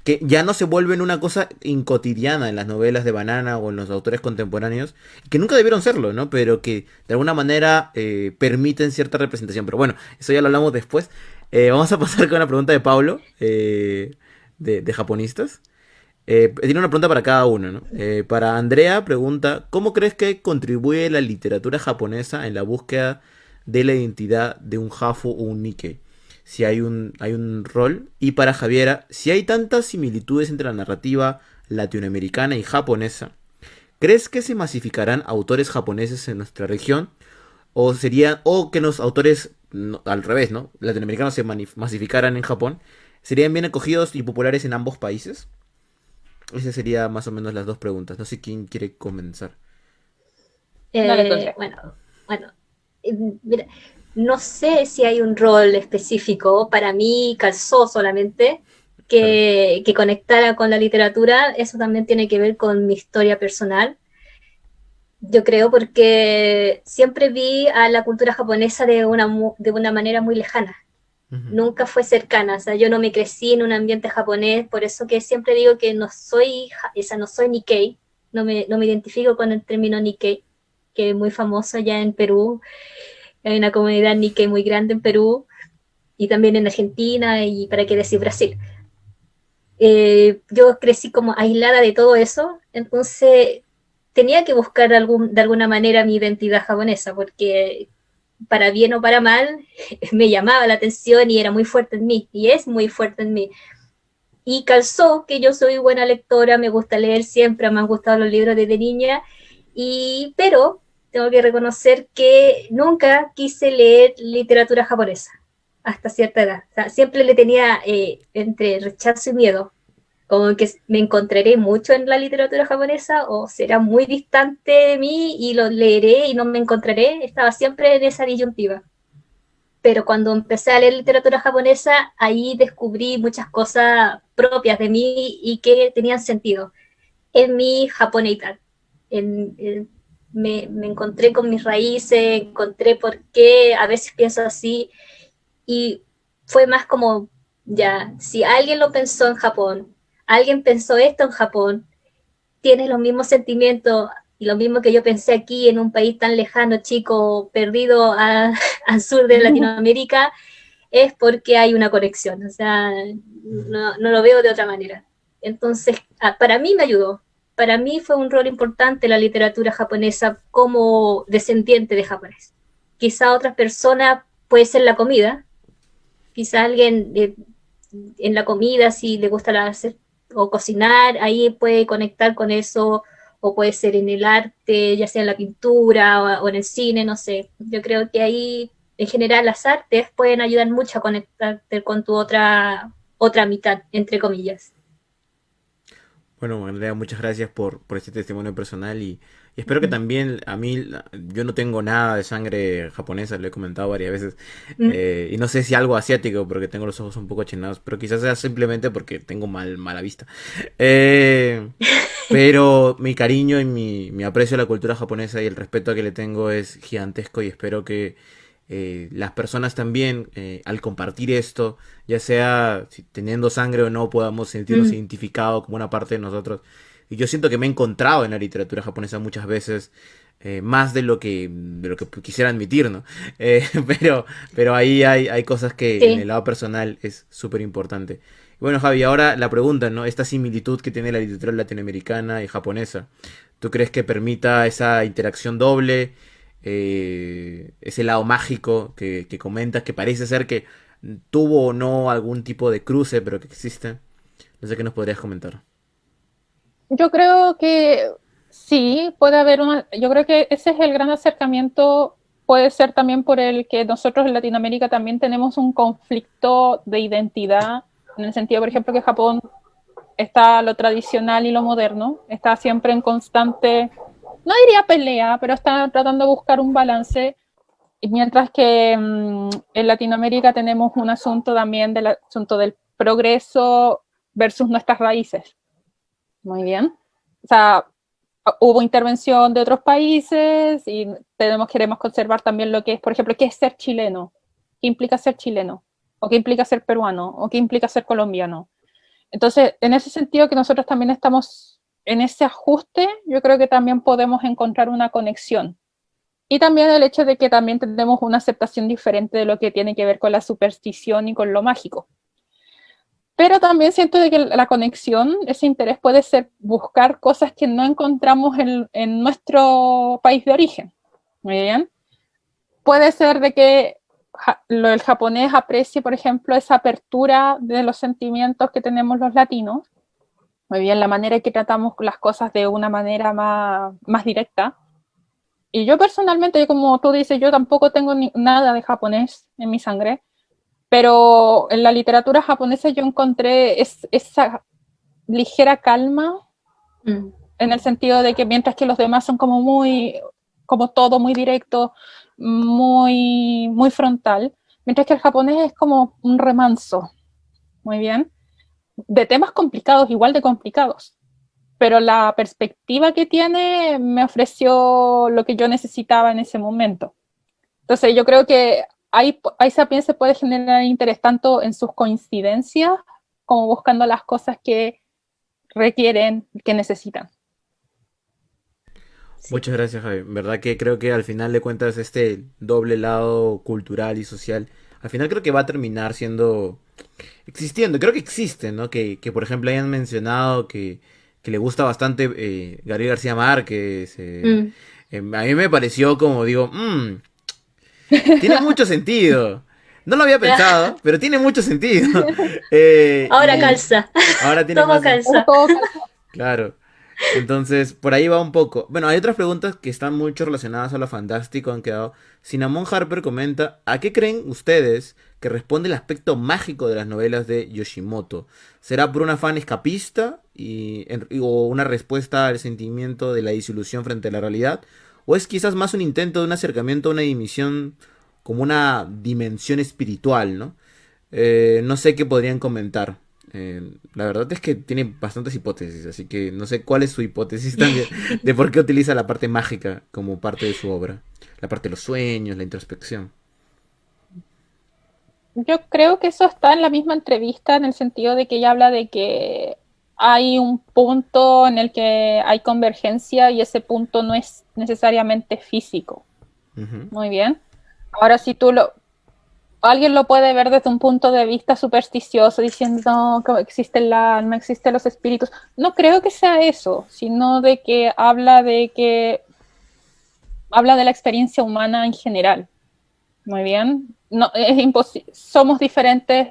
que ya no se vuelven una cosa incotidiana en las novelas de Banana o en los autores contemporáneos, que nunca debieron serlo, ¿no? Pero que de alguna manera permiten cierta representación. Pero bueno, eso ya lo hablamos después. Vamos a pasar con una pregunta de Pablo, de Japonistas. Tiene una pregunta para cada uno, ¿no? Para Andrea, pregunta, ¿cómo crees que contribuye la literatura japonesa en la búsqueda de la identidad de un Hafu o un Nikkei? Si hay un rol. Y para Javiera, si hay tantas similitudes entre la narrativa latinoamericana y japonesa, ¿crees que se masificarán autores japoneses en nuestra región? O que los autores, al revés, ¿no? Latinoamericanos se masificaran en Japón. ¿Serían bien acogidos y populares en ambos países? Esas serían más o menos las dos preguntas. No sé quién quiere comenzar. Dale, entonces. Bueno, mira, no sé si hay un rol específico. Para mí calzó solamente Claro. que conectara con la literatura. Eso también tiene que ver con mi historia personal. Yo creo porque siempre vi a la cultura japonesa de una manera muy lejana. Ujú. Nunca fue cercana, o sea, yo no me crecí en un ambiente japonés, por eso que siempre digo que no soy Nikkei, no me identifico con el término Nikkei, que es muy famoso allá en Perú, hay una comunidad Nikkei muy grande en Perú, y también en Argentina, y para qué decir Brasil. Yo crecí como aislada de todo eso, entonces tenía que buscar de alguna manera mi identidad japonesa, porque para bien o para mal, me llamaba la atención y era muy fuerte en mí, y es muy fuerte en mí. Y calzó que yo soy buena lectora, me gusta leer siempre, me han gustado los libros desde niña, pero tengo que reconocer que nunca quise leer literatura japonesa hasta cierta edad. O sea, siempre le tenía entre rechazo y miedo, como que me encontraré mucho en la literatura japonesa o será muy distante de mí y lo leeré y no me encontraré. Estaba siempre en esa disyuntiva. Pero cuando empecé a leer literatura japonesa, ahí descubrí muchas cosas propias de mí y que tenían sentido en mi japoneidad. Me encontré con mis raíces, encontré por qué a veces pienso así y fue más como, ya, si alguien lo pensó en Japón, alguien pensó esto en Japón, tienes los mismos sentimientos y lo mismo que yo pensé aquí en un país tan lejano, chico, perdido al sur de Latinoamérica, es porque hay una conexión, o sea, no lo veo de otra manera. Entonces, para mí me ayudó, para mí fue un rol importante la literatura japonesa como descendiente de japonés. Quizá otras personas puede ser la comida, quizá alguien en la comida, si le gusta hacer o cocinar, ahí puede conectar con eso, o puede ser en el arte, ya sea en la pintura o en el cine, no sé. Yo creo que ahí, en general, las artes pueden ayudar mucho a conectarte con tu otra mitad, entre comillas. Bueno, Andrea, muchas gracias por este testimonio personal y espero que también a mí, yo no tengo nada de sangre japonesa, lo he comentado varias veces, Mm. y no sé si algo asiático porque tengo los ojos un poco achinados, pero quizás sea simplemente porque tengo mala vista. Eh, pero mi cariño y mi aprecio a la cultura japonesa y el respeto que le tengo es gigantesco y espero que las personas también, al compartir esto, ya sea teniendo sangre o no, podamos sentirnos Mm. identificados como una parte de nosotros. Y yo siento que me he encontrado en la literatura japonesa muchas veces, más de lo que quisiera admitir, ¿no? Pero, pero ahí hay cosas que en el Sí. lado personal es súper importante. Bueno, Javi, ahora la pregunta, ¿no? Esta similitud que tiene la literatura latinoamericana y japonesa, ¿tú crees que permita esa interacción doble? Ese lado mágico que comentas, que parece ser que tuvo o no algún tipo de cruce, pero que existe. No sé qué nos podrías comentar. Yo creo que sí, puede haber una, yo creo que ese es el gran acercamiento, puede ser también por el que nosotros en Latinoamérica también tenemos un conflicto de identidad, en el sentido, por ejemplo, que Japón está lo tradicional y lo moderno, está siempre en constante, no diría pelea, pero está tratando de buscar un balance, y mientras que en Latinoamérica tenemos un asunto también del asunto del progreso versus nuestras raíces. Muy bien. O sea, hubo intervención de otros países y queremos conservar también lo que es, por ejemplo, qué es ser chileno, qué implica ser chileno, o qué implica ser peruano, o qué implica ser colombiano. Entonces, en ese sentido que nosotros también estamos en ese ajuste, yo creo que también podemos encontrar una conexión. Y también el hecho de que también tenemos una aceptación diferente de lo que tiene que ver con la superstición y con lo mágico. Pero también siento de que la conexión, ese interés puede ser buscar cosas que no encontramos en nuestro país de origen. Muy bien. Puede ser de que el japonés aprecie, por ejemplo, esa apertura de los sentimientos que tenemos los latinos, Muy bien, la manera en que tratamos las cosas de una manera más directa. Y yo personalmente, como tú dices, yo tampoco tengo nada de japonés en mi sangre, pero en la literatura japonesa yo encontré esa ligera calma Mm. en el sentido de que mientras que los demás son como todo muy directo, muy frontal, mientras que el japonés es como un remanso, muy bien, de temas complicados, igual de complicados. Pero la perspectiva que tiene me ofreció lo que yo necesitaba en ese momento. Entonces yo creo que ahí Sapiens se puede generar interés tanto en sus coincidencias como buscando las cosas que requieren, que necesitan. Sí. Muchas gracias, Javi. Verdad que creo que al final de cuentas este doble lado cultural y social, al final creo que va a terminar siendo existiendo. Creo que existe, ¿no? Que por ejemplo hayan mencionado que le gusta bastante Gabriel García Márquez. Mm. A mí me pareció como digo, tiene mucho sentido. No lo había pensado, pero tiene mucho sentido. Ahora Y calza, ahora tiene todo más. Pero calza. todo, Claro. Entonces, por ahí va un poco. Bueno, hay otras preguntas que están mucho relacionadas a lo fantástico, han quedado. Cinnamon Harper comenta, ¿a qué creen ustedes que responde el aspecto mágico de las novelas de Yoshimoto? ¿Será por un afán escapista o una respuesta al sentimiento de la disolución frente a la realidad? ¿O es quizás más un intento de un acercamiento a una dimisión como una dimensión espiritual, ¿no? No sé qué podrían comentar. La verdad es que tiene bastantes hipótesis, así que no sé cuál es su hipótesis también de por qué utiliza la parte mágica como parte de su obra. La parte de los sueños, la introspección. yo creo que eso está en la misma entrevista en el sentido de que ella habla de que hay un punto en el que hay convergencia y ese punto no es necesariamente físico. Ujú. Muy bien. Ahora, si alguien lo puede ver desde un punto de vista supersticioso, diciendo no, que existe el alma, existen los espíritus. No creo que sea eso, sino de que habla de la experiencia humana en general. Muy bien. No, somos diferentes,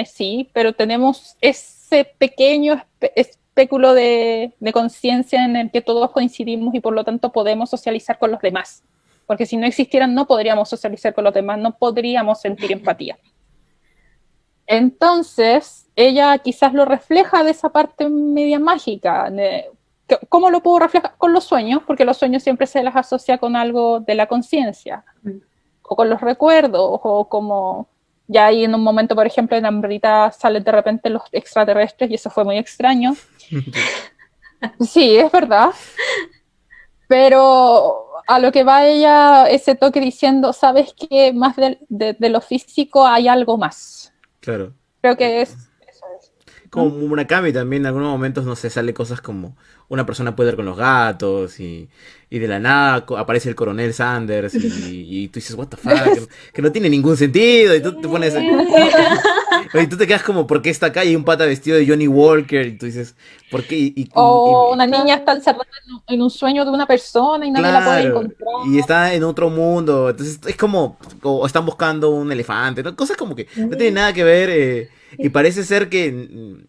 sí, pero tenemos ese pequeño espéculo de conciencia en el que todos coincidimos y por lo tanto podemos socializar con los demás. Porque si no existieran, no podríamos socializar con los demás, no podríamos sentir empatía. Entonces, ella quizás lo refleja de esa parte media mágica. ¿Cómo lo puedo reflejar? Con los sueños, porque los sueños siempre se las asocia con algo de la conciencia Mm. o con los recuerdos, o como ya ahí en un momento, por ejemplo, en Ambrita salen de repente los extraterrestres y eso fue muy extraño. Sí. Sí, es verdad, pero a lo que va ella, ese toque diciendo, ¿sabes qué? Más de lo físico hay algo más. Claro. Creo que eso es. Como ¿No? Murakami también en algunos momentos, no sé, sale cosas como una persona puede ir con los gatos y de la nada aparece el coronel Sanders y tú dices, what the fuck, que no tiene ningún sentido y tú te pones... Y tú te quedas como, ¿por qué está acá? Y hay un pata vestido de Johnny Walker y tú dices, ¿por qué? O una niña está encerrada en un sueño de una persona y nadie la puede Claro, encontrar. y está en otro mundo, entonces es como, o están buscando un elefante, ¿no? Cosas como que no tienen nada que ver y parece ser que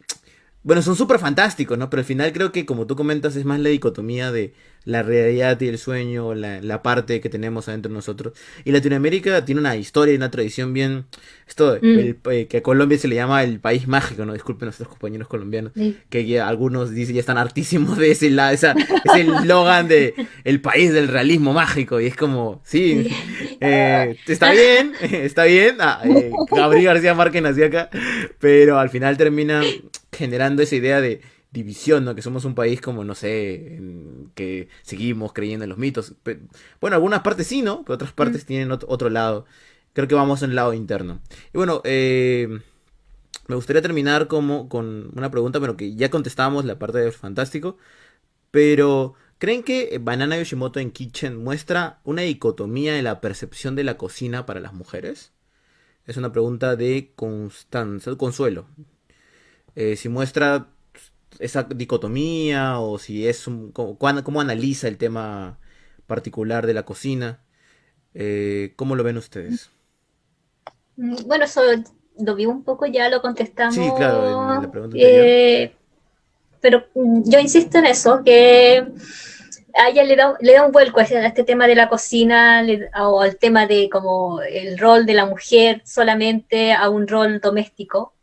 bueno, son súper fantásticos, ¿no? Pero al final creo que, como tú comentas, es más la dicotomía de la realidad y el sueño, la parte que tenemos adentro de nosotros. Y Latinoamérica tiene una historia y una tradición bien... Esto, Mm. que a Colombia se le llama el país mágico, ¿no? Disculpen a nuestros compañeros colombianos, Sí. que ya algunos dicen ya están hartísimos de ese eslogan de el país del realismo mágico. Y es como, sí, está bien, está bien. Gabriel García Márquez nació acá, pero al final termina generando esa idea de división, ¿no? Que somos un país como, no sé, que seguimos creyendo en los mitos. Bueno, algunas partes sí, ¿no? Pero otras Mm. partes tienen otro lado. Creo que vamos en el lado interno. Y bueno, me gustaría terminar como con una pregunta, pero que ya contestamos la parte de fantástico. Pero, ¿creen que Banana Yoshimoto en Kitchen muestra una dicotomía en la percepción de la cocina para las mujeres? Es una pregunta de Constanza, Consuelo. Si muestra esa dicotomía o si es cómo analiza el tema particular de la cocina. ¿Cómo lo ven ustedes? Bueno, eso lo vi un poco, ya lo Sí, claro, en la contestamos, pregunta anterior. pero yo insisto en eso, que a ella le da un vuelco a este tema de la cocina o al tema de como el rol de la mujer solamente a un rol doméstico,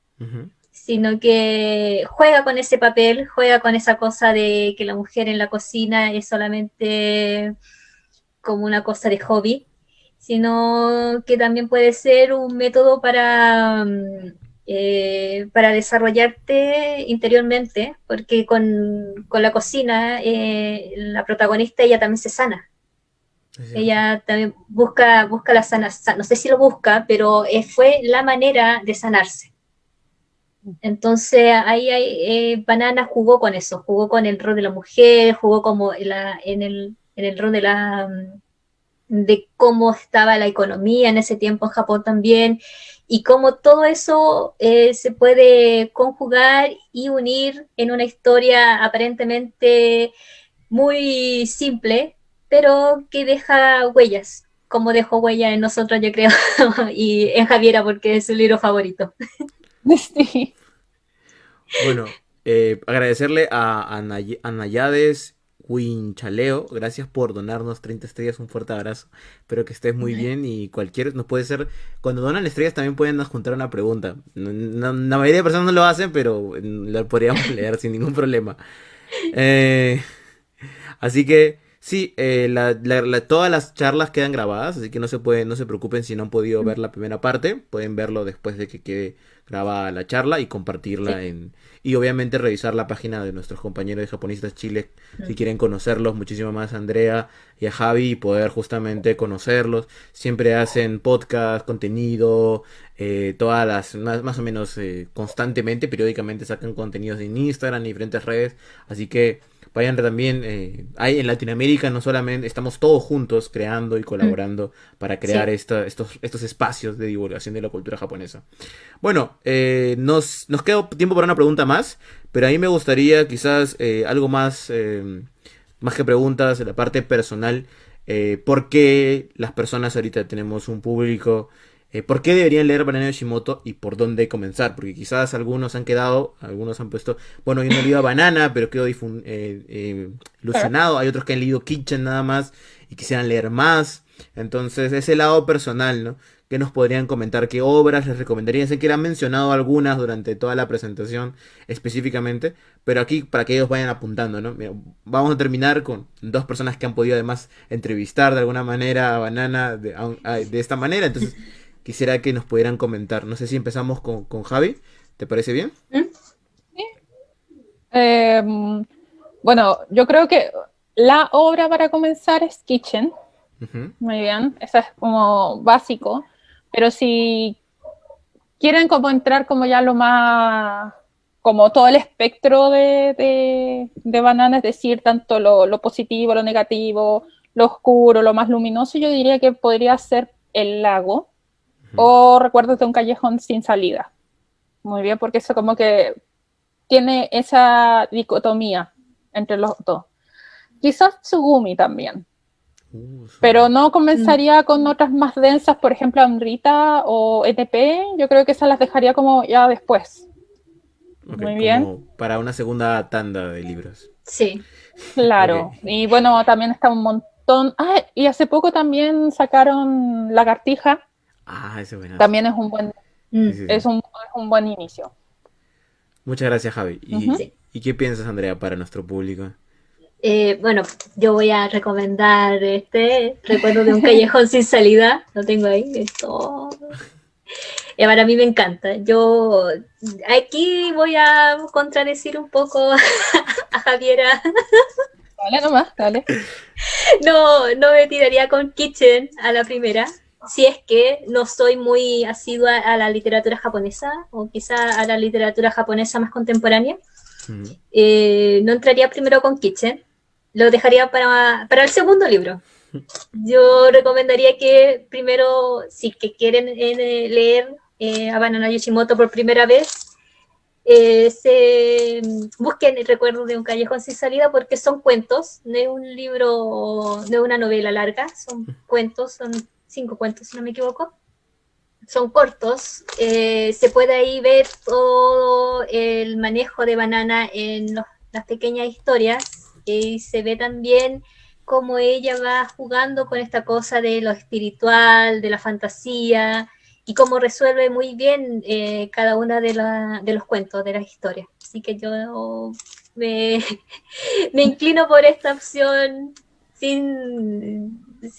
sino que juega con ese papel, juega con esa cosa de que la mujer en la cocina es solamente como una cosa de hobby, sino que también puede ser un método para desarrollarte interiormente, porque con la cocina la protagonista ella también se sana. Ella también busca la sanación, no sé si lo busca, pero fue la manera de sanarse. Entonces ahí Banana jugó con eso, jugó con el rol de la mujer, jugó como en el rol de cómo estaba la economía en ese tiempo en Japón también, y cómo todo eso se puede conjugar y unir en una historia aparentemente muy simple, pero que deja huellas, como dejó huella en nosotros, yo creo, y en Javiera, porque es su libro favorito. Sí. Bueno, agradecerle a Nayades Winchaleo, gracias por donarnos 30 estrellas, un fuerte abrazo, espero que estés muy bien y cualquier, nos puede ser, cuando donan estrellas también pueden adjuntar una pregunta, la mayoría de personas no lo hacen, pero la podríamos leer sin ningún problema. Eh, Así que sí, todas las charlas quedan grabadas, así que no se preocupen si no han podido ver la primera parte, pueden verlo después de que quede grabada la charla y compartirla Sí. y obviamente revisar la página de nuestros compañeros de Japonistas Chile si quieren conocerlos muchísimo más a Andrea y a Javi y poder justamente conocerlos. Siempre hacen podcast, contenido, todas las, más o menos constantemente, periódicamente sacan contenidos en Instagram y diferentes redes, así que vayan también, hay en Latinoamérica no solamente, estamos todos juntos creando y colaborando para crear Sí. estos espacios de divulgación de la cultura japonesa. Bueno, nos queda tiempo para una pregunta más, pero a mí me gustaría quizás algo más, más que preguntas, en la parte personal, ¿por qué las personas ahorita tenemos un público? ¿Por qué deberían leer Banana Yoshimoto y por dónde comenzar? Porque quizás algunos han quedado, algunos han puesto, bueno, yo no he leído a Banana, pero quedo ilusionado. Hay otros que han leído Kitchen nada más y quisieran leer más. Entonces, ese lado personal, ¿no? ¿Qué nos podrían comentar? ¿Qué obras les recomendarían? Sé que han mencionado algunas durante toda la presentación específicamente, pero aquí para que ellos vayan apuntando, ¿no? Mira, vamos a terminar con dos personas que han podido además entrevistar de alguna manera a Banana de esta manera, entonces quisiera que nos pudieran comentar. No sé si empezamos con Javi, ¿te parece bien? ¿Mm? Bueno, yo creo que la obra para comenzar es Kitchen. Ujú. Muy bien, eso es como básico. Pero si quieren como entrar como ya lo más, como todo el espectro de Banana, es decir, tanto lo positivo, lo negativo, lo oscuro, lo más luminoso, yo diría que podría ser El lago Ujú. o Recuerdos de un callejón sin salida. Muy bien, porque eso como que tiene esa dicotomía entre los dos. Quizás Tsugumi también, pero no Mm. comenzaría con otras más densas, por ejemplo, Amrita o ETP, yo creo que esas las dejaría como ya después. Ok, Muy bien, como para una segunda tanda de libros. Sí. Ok. claro. Y bueno, también está un montón. Ah, y hace poco también sacaron Lagartija, Ah, ese es buenazo. también Sí, Mm. sí, sí. es un buen inicio. Muchas gracias, Javi. Ujú. Sí. Y qué piensas, Andrea, para nuestro público? Bueno, yo voy a recomendar este Recuerdo de un callejón sin salida. Lo tengo ahí. Esto. Para mí me encanta. Yo aquí voy a contradecir un poco a Javiera. Dale nomás, dale. No me tiraría con Kitchen a la primera. Si es que no soy muy asidua a la literatura japonesa o quizá a la literatura japonesa más contemporánea, Ujú. no entraría primero con Kitchen. Lo dejaría para el segundo libro. Yo recomendaría que primero, si que quieren leer a Banana Yoshimoto por primera vez, se busquen el recuerdo de un callejón sin salida porque son cuentos, no es un libro, no es una novela larga, son cuentos, son 5 cuentos si no me equivoco. Son cortos, se puede ahí ver todo el manejo de Banana las pequeñas historias, y se ve también cómo ella va jugando con esta cosa de lo espiritual, de la fantasía, y cómo resuelve muy bien cada una de los cuentos, de las historias. Así que yo me, me inclino por esta opción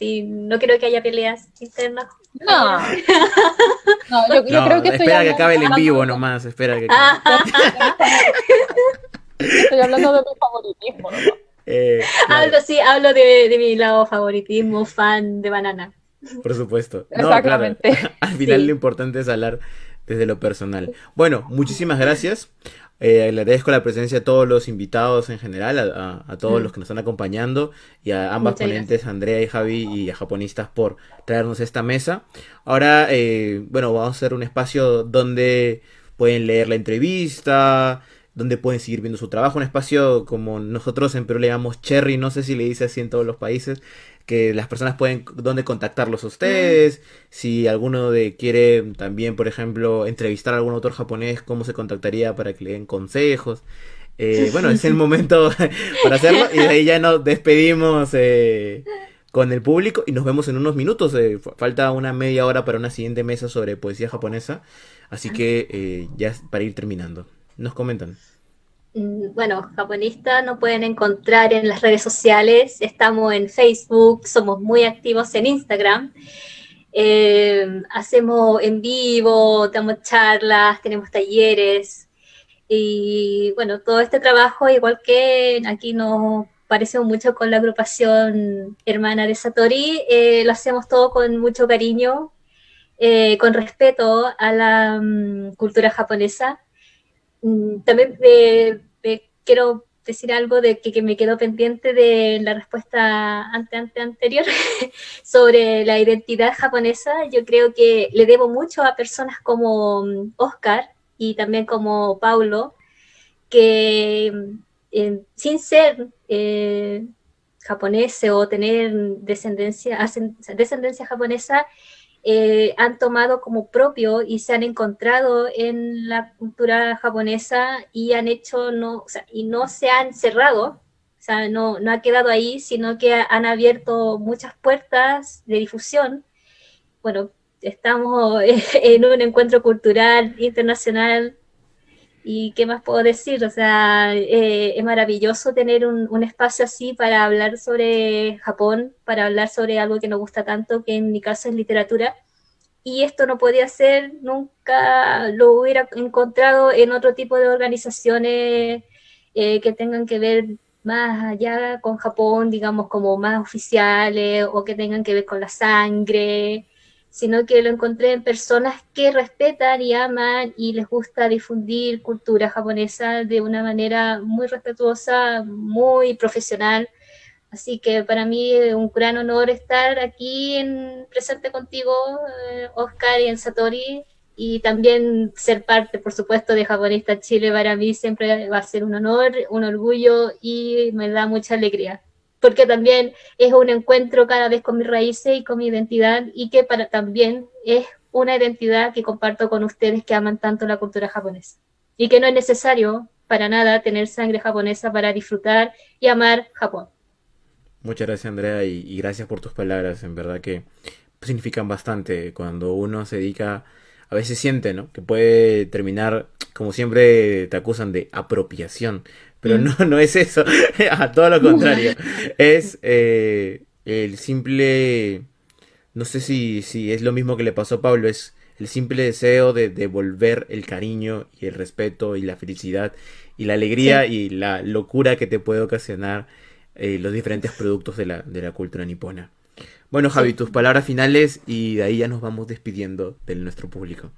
no creo que haya peleas internas. No, no, yo creo No, que estoy espera que acabe el en hablando, vivo nomás, espera que acabe. estoy hablando de mi favoritismo, ¿no? Claro, Hablo de mi lado favoritismo, fan de Banana. por supuesto. No, claro, Exactamente. al final lo Sí, importante es hablar desde lo personal. Bueno, muchísimas gracias. Le agradezco la presencia a todos los invitados en general, a todos los que nos están acompañando y a ambas muchas gracias. ponentes, Andrea y Javi y a Japonistas por traernos esta mesa. Ahora, bueno, vamos a hacer un espacio donde pueden leer la entrevista, donde pueden seguir viendo su trabajo, un espacio como nosotros en Perú le llamamos Cherry, no sé si le dice así en todos los países, que las personas pueden donde contactarlos a ustedes, si alguno de quiere también, por ejemplo, entrevistar a algún autor japonés, cómo se contactaría para que le den consejos. Bueno, es el momento para hacerlo y de ahí ya nos despedimos con el público y nos vemos en unos minutos. Falta una media hora para una siguiente mesa sobre poesía japonesa, así que ya es para ir terminando. Nos comentan. Bueno, Japonista nos pueden encontrar en las redes sociales, estamos en Facebook, somos muy activos en Instagram, hacemos en vivo, damos charlas, tenemos talleres y bueno, todo este trabajo, igual que aquí nos parecemos mucho con la agrupación hermana de Satori, lo hacemos todo con mucho cariño, con respeto a la cultura japonesa. También quiero decir algo de que me quedó pendiente de la respuesta anterior sobre la identidad japonesa. Yo creo que le debo mucho a personas como Oscar y también como Paulo, que sin ser japoneses o tener descendencia japonesa, han tomado como propio y se han encontrado en la cultura japonesa y han hecho, y no se han cerrado, o sea, no ha quedado ahí, sino que han abierto muchas puertas de difusión. Bueno, estamos en un encuentro cultural internacional y qué más puedo decir, o sea, es maravilloso tener un espacio así para hablar sobre Japón, para hablar sobre algo que nos gusta tanto, que en mi caso es literatura, y esto no podía ser, nunca lo hubiera encontrado en otro tipo de organizaciones que tengan que ver más allá con Japón, digamos, como más oficiales o que tengan que ver con la sangre, sino que lo encontré en personas que respetan y aman y les gusta difundir cultura japonesa de una manera muy respetuosa, muy profesional. Así que para mí es un gran honor estar aquí presente contigo, Oscar y en Satori, y también ser parte, por supuesto, de Japonista Chile. Para mí siempre va a ser un honor, un orgullo y me da mucha alegría, porque también es un encuentro cada vez con mis raíces y con mi identidad, y que también es una identidad que comparto con ustedes que aman tanto la cultura japonesa, y que no es necesario para nada tener sangre japonesa para disfrutar y amar Japón. Muchas gracias, Andrea, y gracias por tus palabras. En verdad que significan bastante cuando uno se dedica, a veces siente, ¿no? Que puede terminar, como siempre te acusan de apropiación, pero no, no es eso, a todo lo contrario. Es el simple, no sé si es lo mismo que le pasó a Pablo, es el simple deseo de devolver el cariño y el respeto y la felicidad y la alegría Sí. y la locura que te puede ocasionar los diferentes productos de la cultura nipona. Bueno, Javi, Sí. tus palabras finales y de ahí ya nos vamos despidiendo de nuestro público.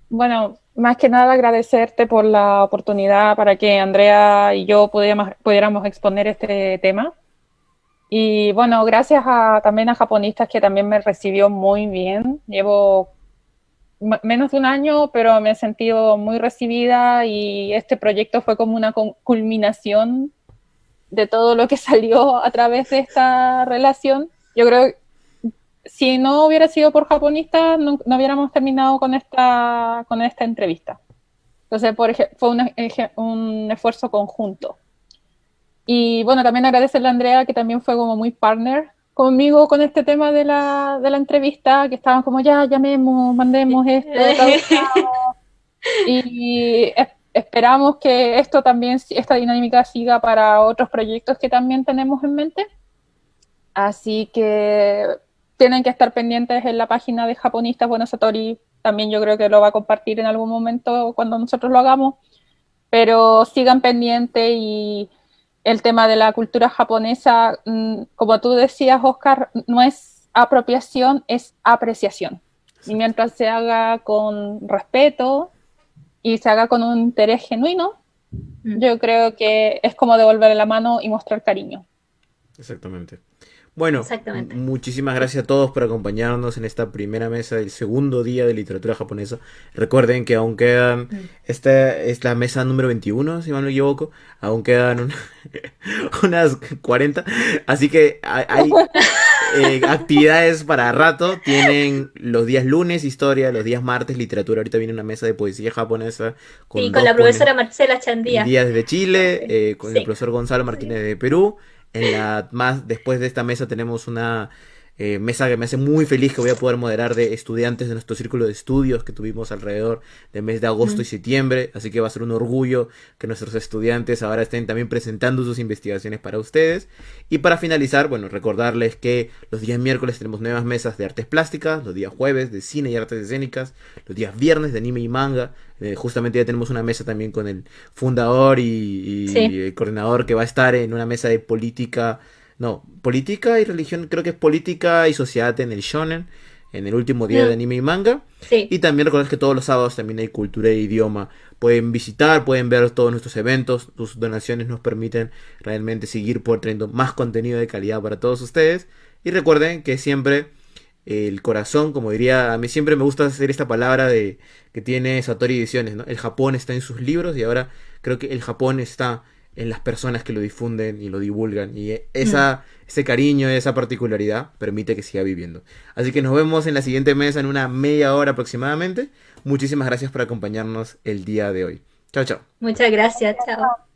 Bueno, más que nada agradecerte por la oportunidad para que Andrea y yo pudiéramos exponer este tema. Y bueno, gracias también a Japonistas que también me recibió muy bien. Llevo menos de un año, pero me he sentido muy recibida y este proyecto fue como una culminación de todo lo que salió a través de esta relación. Yo creo que si no hubiera sido por Japonista, no hubiéramos terminado con esta entrevista. Entonces, fue un esfuerzo conjunto. Y bueno, también agradecerle a Andrea, que también fue como muy partner conmigo con este tema de la entrevista, que estaban como ya, llamemos, mandemos esto, traduzcamos. Y esperamos que esto también, esta dinámica siga para otros proyectos que también tenemos en mente. Así que tienen que estar pendientes en la página de Japonistas. Bueno, Satori también yo creo que lo va a compartir en algún momento cuando nosotros lo hagamos, pero sigan pendientes. Y el tema de la cultura japonesa, como tú decías, Oscar, no es apropiación, es apreciación. Y mientras se haga con respeto y se haga con un interés genuino, yo creo que es como devolverle la mano y mostrar cariño. Exactamente. Bueno, Exactamente. muchísimas gracias a todos por acompañarnos en esta primera mesa del segundo día de literatura japonesa. Recuerden que aún quedan, esta es la mesa número 21, si mal no me equivoco, aún quedan unas 40, así que hay actividades para rato. Tienen los días lunes historia, los días martes literatura. Ahorita viene una mesa de poesía japonesa Sí, con con dos la profesora Marcela Chandía. días desde Chile, con el Sí. profesor Gonzalo Martínez de Perú. Después de esta mesa tenemos una mesa que me hace muy feliz, que voy a poder moderar, de estudiantes de nuestro círculo de estudios que tuvimos alrededor del mes de agosto y septiembre. Así que va a ser un orgullo que nuestros estudiantes ahora estén también presentando sus investigaciones para ustedes. Y para finalizar, bueno, recordarles que los días miércoles tenemos nuevas mesas de artes plásticas, los días jueves de cine y artes escénicas, los días viernes de anime y manga. Justamente ya tenemos una mesa también con el fundador y Sí. el coordinador, que va a estar en una mesa de política, no, política y religión, creo que es política y sociedad en el shonen, en el último día de anime y manga. Sí. Y también recordad que todos los sábados también hay cultura e idioma. Pueden visitar, pueden ver todos nuestros eventos. Sus donaciones nos permiten realmente seguir por trayendo más contenido de calidad para todos ustedes. Y recuerden que siempre el corazón, como diría, a mí siempre me gusta hacer esta palabra de que tiene Satori Ediciones, ¿no? El Japón está en sus libros, y ahora creo que el Japón está en las personas que lo difunden y lo divulgan, y ese cariño, esa particularidad permite que siga viviendo. Así que nos vemos en la siguiente mesa en una media hora aproximadamente. Muchísimas gracias por acompañarnos el día de hoy. Chao, chao. Muchas gracias. Chao.